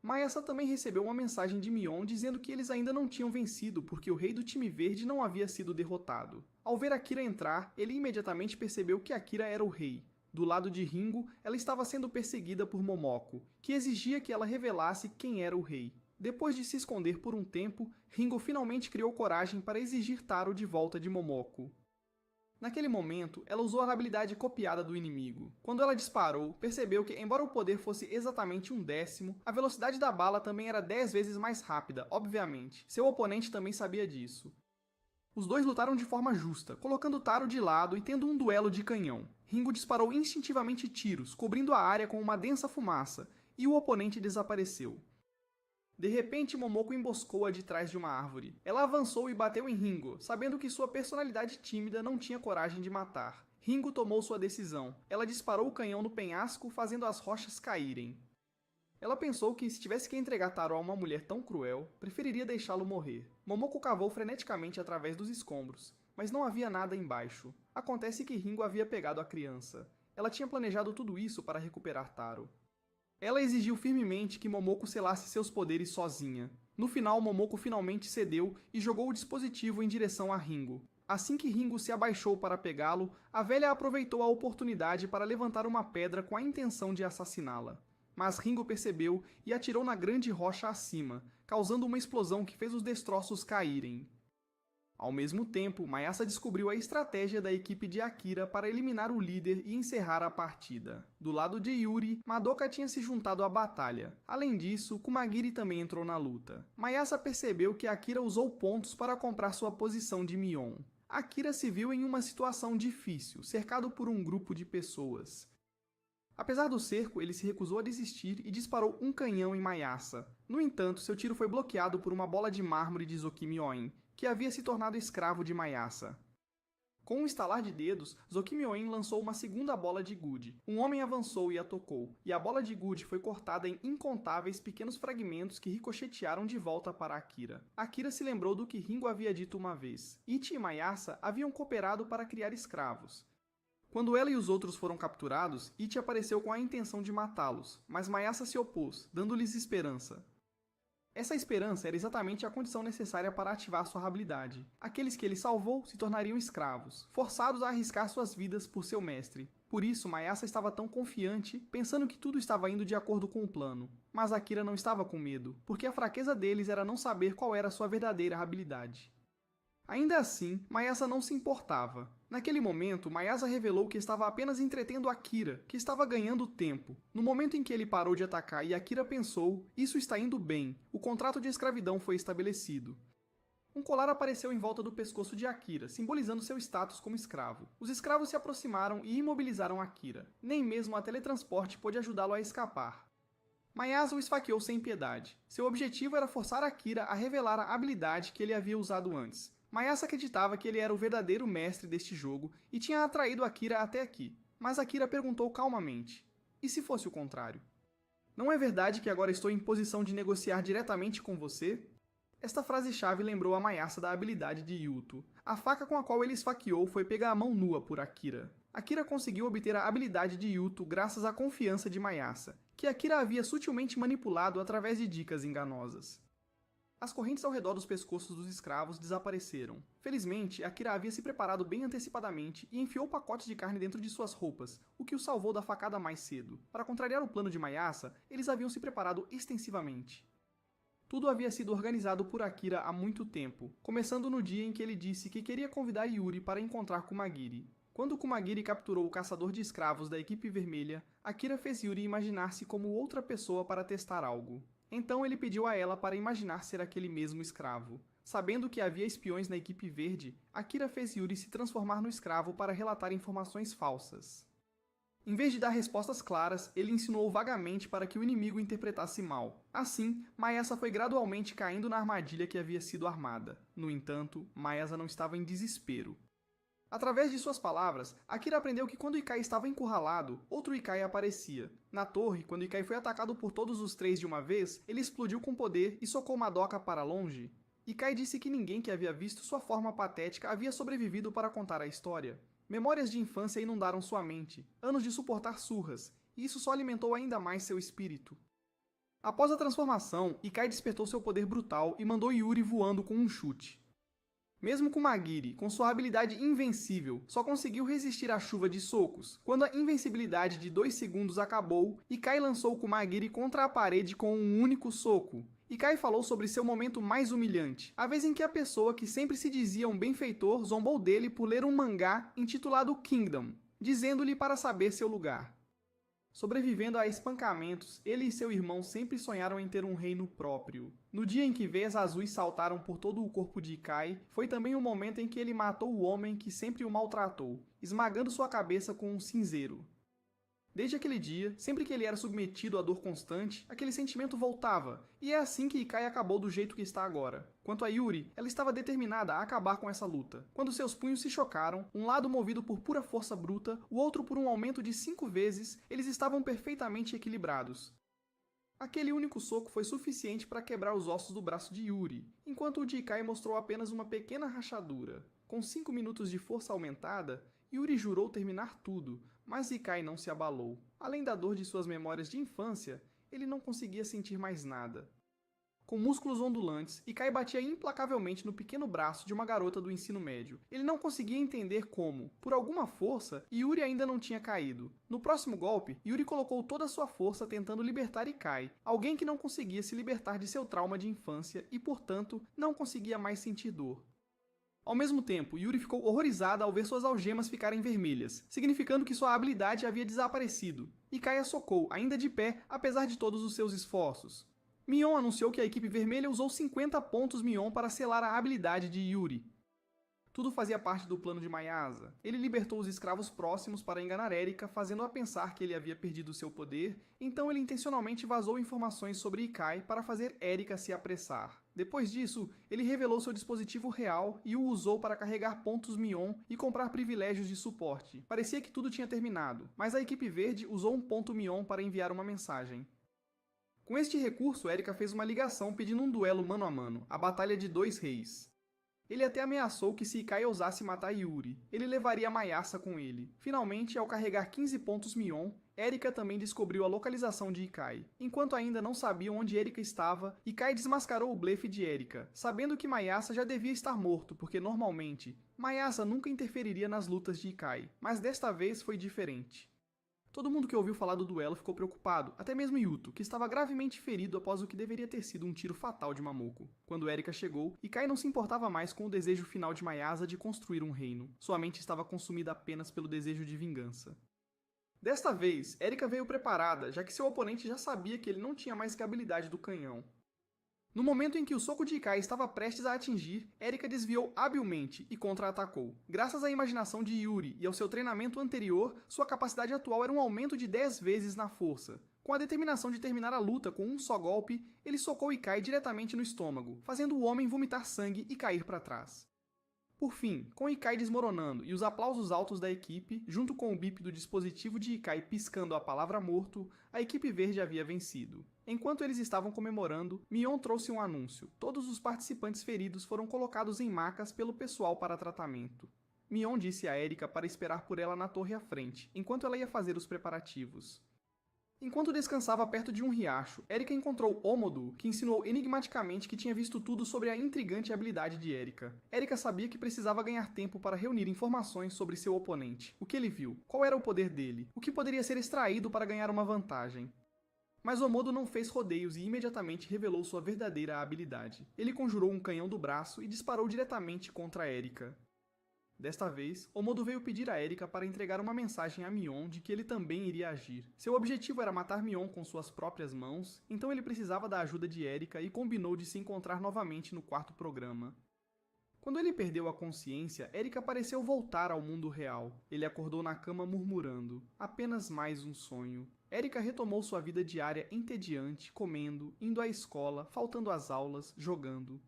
S1: Mayasa também recebeu uma mensagem de Mion dizendo que eles ainda não tinham vencido porque o rei do time verde não havia sido derrotado. Ao ver Akira entrar, ele imediatamente percebeu que Akira era o rei. Do lado de Ringo, ela estava sendo perseguida por Momoko, que exigia que ela revelasse quem era o rei. Depois de se esconder por um tempo, Ringo finalmente criou coragem para exigir Taro de volta de Momoko. Naquele momento, ela usou a habilidade copiada do inimigo. Quando ela disparou, percebeu que, embora o poder fosse exatamente 1/10, a velocidade da bala também era 10 vezes mais rápida, obviamente. Seu oponente também sabia disso. Os dois lutaram de forma justa, colocando Taro de lado e tendo um duelo de canhão. Ringo disparou instintivamente tiros, cobrindo a área com uma densa fumaça, e o oponente desapareceu. De repente, Momoko emboscou-a de trás de uma árvore. Ela avançou e bateu em Ringo, sabendo que sua personalidade tímida não tinha coragem de matar. Ringo tomou sua decisão. Ela disparou o canhão no penhasco, fazendo as rochas caírem. Ela pensou que, se tivesse que entregar Taro a uma mulher tão cruel, preferiria deixá-lo morrer. Momoko cavou freneticamente através dos escombros, mas não havia nada embaixo. Acontece que Ringo havia pegado a criança. Ela tinha planejado tudo isso para recuperar Taro. Ela exigiu firmemente que Momoko selasse seus poderes sozinha. No final, Momoko finalmente cedeu e jogou o dispositivo em direção a Ringo. Assim que Ringo se abaixou para pegá-lo, a velha aproveitou a oportunidade para levantar uma pedra com a intenção de assassiná-la. Mas Ringo percebeu e atirou na grande rocha acima, causando uma explosão que fez os destroços caírem. Ao mesmo tempo, Mayasa descobriu a estratégia da equipe de Akira para eliminar o líder e encerrar a partida. Do lado de Yuri, Madoka tinha se juntado à batalha. Além disso, Kumagiri também entrou na luta. Mayasa percebeu que Akira usou pontos para comprar sua posição de Mion. Akira se viu em uma situação difícil, cercado por um grupo de pessoas. Apesar do cerco, ele se recusou a desistir e disparou um canhão em Mayasa. No entanto, seu tiro foi bloqueado por uma bola de mármore de Zokimi-Oin, que havia se tornado escravo de Mayasa. Com um estalar de dedos, Zokimi-Oin lançou uma segunda bola de gude. Um homem avançou e a tocou, e a bola de gude foi cortada em incontáveis pequenos fragmentos que ricochetearam de volta para Akira. Akira se lembrou do que Ringo havia dito uma vez. Ichi e Mayasa haviam cooperado para criar escravos. Quando ela e os outros foram capturados, Ichi apareceu com a intenção de matá-los, mas Mayasa se opôs, dando-lhes esperança. Essa esperança era exatamente a condição necessária para ativar sua habilidade. Aqueles que ele salvou se tornariam escravos, forçados a arriscar suas vidas por seu mestre. Por isso, Mayasa estava tão confiante, pensando que tudo estava indo de acordo com o plano. Mas Akira não estava com medo, porque a fraqueza deles era não saber qual era sua verdadeira habilidade. Ainda assim, Mayasa não se importava. Naquele momento, Mayasa revelou que estava apenas entretendo Akira, que estava ganhando tempo. No momento em que ele parou de atacar e Akira pensou, isso está indo bem, o contrato de escravidão foi estabelecido. Um colar apareceu em volta do pescoço de Akira, simbolizando seu status como escravo. Os escravos se aproximaram e imobilizaram Akira. Nem mesmo a teletransporte pôde ajudá-lo a escapar. Mayasa o esfaqueou sem piedade. Seu objetivo era forçar Akira a revelar a habilidade que ele havia usado antes. Mayasa acreditava que ele era o verdadeiro mestre deste jogo e tinha atraído Akira até aqui. Mas Akira perguntou calmamente: e se fosse o contrário? Não é verdade que agora estou em posição de negociar diretamente com você? Esta frase-chave lembrou a Mayasa da habilidade de Yuto. A faca com a qual ele esfaqueou foi pega à mão nua por Akira. Akira conseguiu obter a habilidade de Yuto graças à confiança de Mayasa, que Akira havia sutilmente manipulado através de dicas enganosas. As correntes ao redor dos pescoços dos escravos desapareceram. Felizmente, Akira havia se preparado bem antecipadamente e enfiou pacotes de carne dentro de suas roupas, o que o salvou da facada mais cedo. Para contrariar o plano de Mayasa, eles haviam se preparado extensivamente. Tudo havia sido organizado por Akira há muito tempo, começando no dia em que ele disse que queria convidar Yuri para encontrar Kumagiri. Quando Kumagiri capturou o caçador de escravos da equipe vermelha, Akira fez Yuri imaginar-se como outra pessoa para testar algo. Então ele pediu a ela para imaginar ser aquele mesmo escravo. Sabendo que havia espiões na equipe verde, Akira fez Yuri se transformar no escravo para relatar informações falsas. Em vez de dar respostas claras, ele insinuou vagamente para que o inimigo interpretasse mal. Assim, Mayasa foi gradualmente caindo na armadilha que havia sido armada. No entanto, Mayasa não estava em desespero. Através de suas palavras, Akira aprendeu que quando Ikai estava encurralado, outro Ikai aparecia. Na torre, quando Ikai foi atacado por todos os três de uma vez, ele explodiu com poder e socou Madoka para longe. Ikai disse que ninguém que havia visto sua forma patética havia sobrevivido para contar a história. Memórias de infância inundaram sua mente, anos de suportar surras, e isso só alimentou ainda mais seu espírito. Após a transformação, Ikai despertou seu poder brutal e mandou Yuri voando com um chute. Mesmo Kumagiri, com sua habilidade invencível, só conseguiu resistir à chuva de socos. Quando a invencibilidade de 2 segundos acabou, Ikai lançou Kumagiri contra a parede com um único soco. Ikai falou sobre seu momento mais humilhante, a vez em que a pessoa que sempre se dizia um benfeitor zombou dele por ler um mangá intitulado Kingdom, dizendo-lhe para saber seu lugar. Sobrevivendo a espancamentos, ele e seu irmão sempre sonharam em ter um reino próprio. No dia em que veias azuis saltaram por todo o corpo de Ikai, foi também o momento em que ele matou o homem que sempre o maltratou, esmagando sua cabeça com um cinzeiro. Desde aquele dia, sempre que ele era submetido à dor constante, aquele sentimento voltava, e é assim que Ikai acabou do jeito que está agora. Quanto a Yuri, ela estava determinada a acabar com essa luta. Quando seus punhos se chocaram, um lado movido por pura força bruta, o outro por um aumento de 5 vezes, eles estavam perfeitamente equilibrados. Aquele único soco foi suficiente para quebrar os ossos do braço de Yuri, enquanto o de Ikai mostrou apenas uma pequena rachadura. Com 5 minutos de força aumentada, Yuri jurou terminar tudo, mas Ikai não se abalou. Além da dor de suas memórias de infância, ele não conseguia sentir mais nada. Com músculos ondulantes, Ikai batia implacavelmente no pequeno braço de uma garota do ensino médio. Ele não conseguia entender como, por alguma força, Yuri ainda não tinha caído. No próximo golpe, Yuri colocou toda a sua força tentando libertar Ikai, alguém que não conseguia se libertar de seu trauma de infância e, portanto, não conseguia mais sentir dor. Ao mesmo tempo, Yuri ficou horrorizada ao ver suas algemas ficarem vermelhas, significando que sua habilidade havia desaparecido. Ikai a socou, ainda de pé, apesar de todos os seus esforços. Mion anunciou que a equipe vermelha usou 50 pontos Mion para selar a habilidade de Yuri. Tudo fazia parte do plano de Mayasa. Ele libertou os escravos próximos para enganar Erika, fazendo-a pensar que ele havia perdido seu poder, então ele intencionalmente vazou informações sobre Ikai para fazer Erika se apressar. Depois disso, ele revelou seu dispositivo real e o usou para carregar pontos Mion e comprar privilégios de suporte. Parecia que tudo tinha terminado, mas a equipe verde usou um ponto Mion para enviar uma mensagem. Com este recurso, Erika fez uma ligação pedindo um duelo mano a mano, a Batalha de Dois Reis. Ele até ameaçou que se Ikai ousasse matar Yuri, ele levaria Mayasa com ele. Finalmente, ao carregar 15 pontos Mion, Erika também descobriu a localização de Ikai. Enquanto ainda não sabiam onde Erika estava, Ikai desmascarou o blefe de Erika, sabendo que Mayasa já devia estar morto, porque normalmente, Mayasa nunca interferiria nas lutas de Ikai, mas desta vez foi diferente. Todo mundo que ouviu falar do duelo ficou preocupado, até mesmo Yuto, que estava gravemente ferido após o que deveria ter sido um tiro fatal de Mamoko. Quando Erika chegou, Ikai não se importava mais com o desejo final de Mayasa de construir um reino. Sua mente estava consumida apenas pelo desejo de vingança. Desta vez, Erika veio preparada, já que seu oponente já sabia que ele não tinha mais que a habilidade do canhão. No momento em que o soco de Ikai estava prestes a atingir, Erika desviou habilmente e contra-atacou. Graças à imaginação de Yuri e ao seu treinamento anterior, sua capacidade atual era um aumento de 10 vezes na força. Com a determinação de terminar a luta com um só golpe, ele socou Ikai diretamente no estômago, fazendo o homem vomitar sangue e cair para trás. Por fim, com Ikai desmoronando e os aplausos altos da equipe, junto com o bip do dispositivo de Ikai piscando a palavra morto, a equipe verde havia vencido. Enquanto eles estavam comemorando, Mion trouxe um anúncio. Todos os participantes feridos foram colocados em macas pelo pessoal para tratamento. Mion disse a Erika para esperar por ela na torre à frente, enquanto ela ia fazer os preparativos. Enquanto descansava perto de um riacho, Erika encontrou Omodu, que ensinou enigmaticamente que tinha visto tudo sobre a intrigante habilidade de Erika. Erika sabia que precisava ganhar tempo para reunir informações sobre seu oponente. O que ele viu? Qual era o poder dele? O que poderia ser extraído para ganhar uma vantagem? Mas Omodo não fez rodeios e imediatamente revelou sua verdadeira habilidade. Ele conjurou um canhão do braço e disparou diretamente contra Erika. Desta vez, Omodo veio pedir a Erika para entregar uma mensagem a Mion de que ele também iria agir. Seu objetivo era matar Mion com suas próprias mãos, então ele precisava da ajuda de Erika e combinou de se encontrar novamente no quarto programa. Quando ele perdeu a consciência, Erika pareceu voltar ao mundo real. Ele acordou na cama murmurando, apenas mais um sonho. Erika retomou sua vida diária entediante, comendo, indo à escola, faltando às aulas, jogando.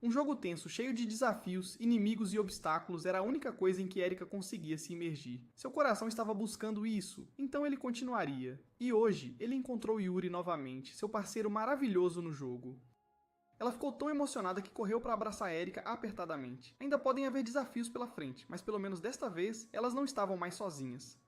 S1: Um jogo tenso, cheio de desafios, inimigos e obstáculos era a única coisa em que Erika conseguia se imergir. Seu coração estava buscando isso, então ele continuaria. E hoje, ele encontrou Yuri novamente, seu parceiro maravilhoso no jogo. Ela ficou tão emocionada que correu para abraçar Erika apertadamente. Ainda podem haver desafios pela frente, mas pelo menos desta vez, elas não estavam mais sozinhas.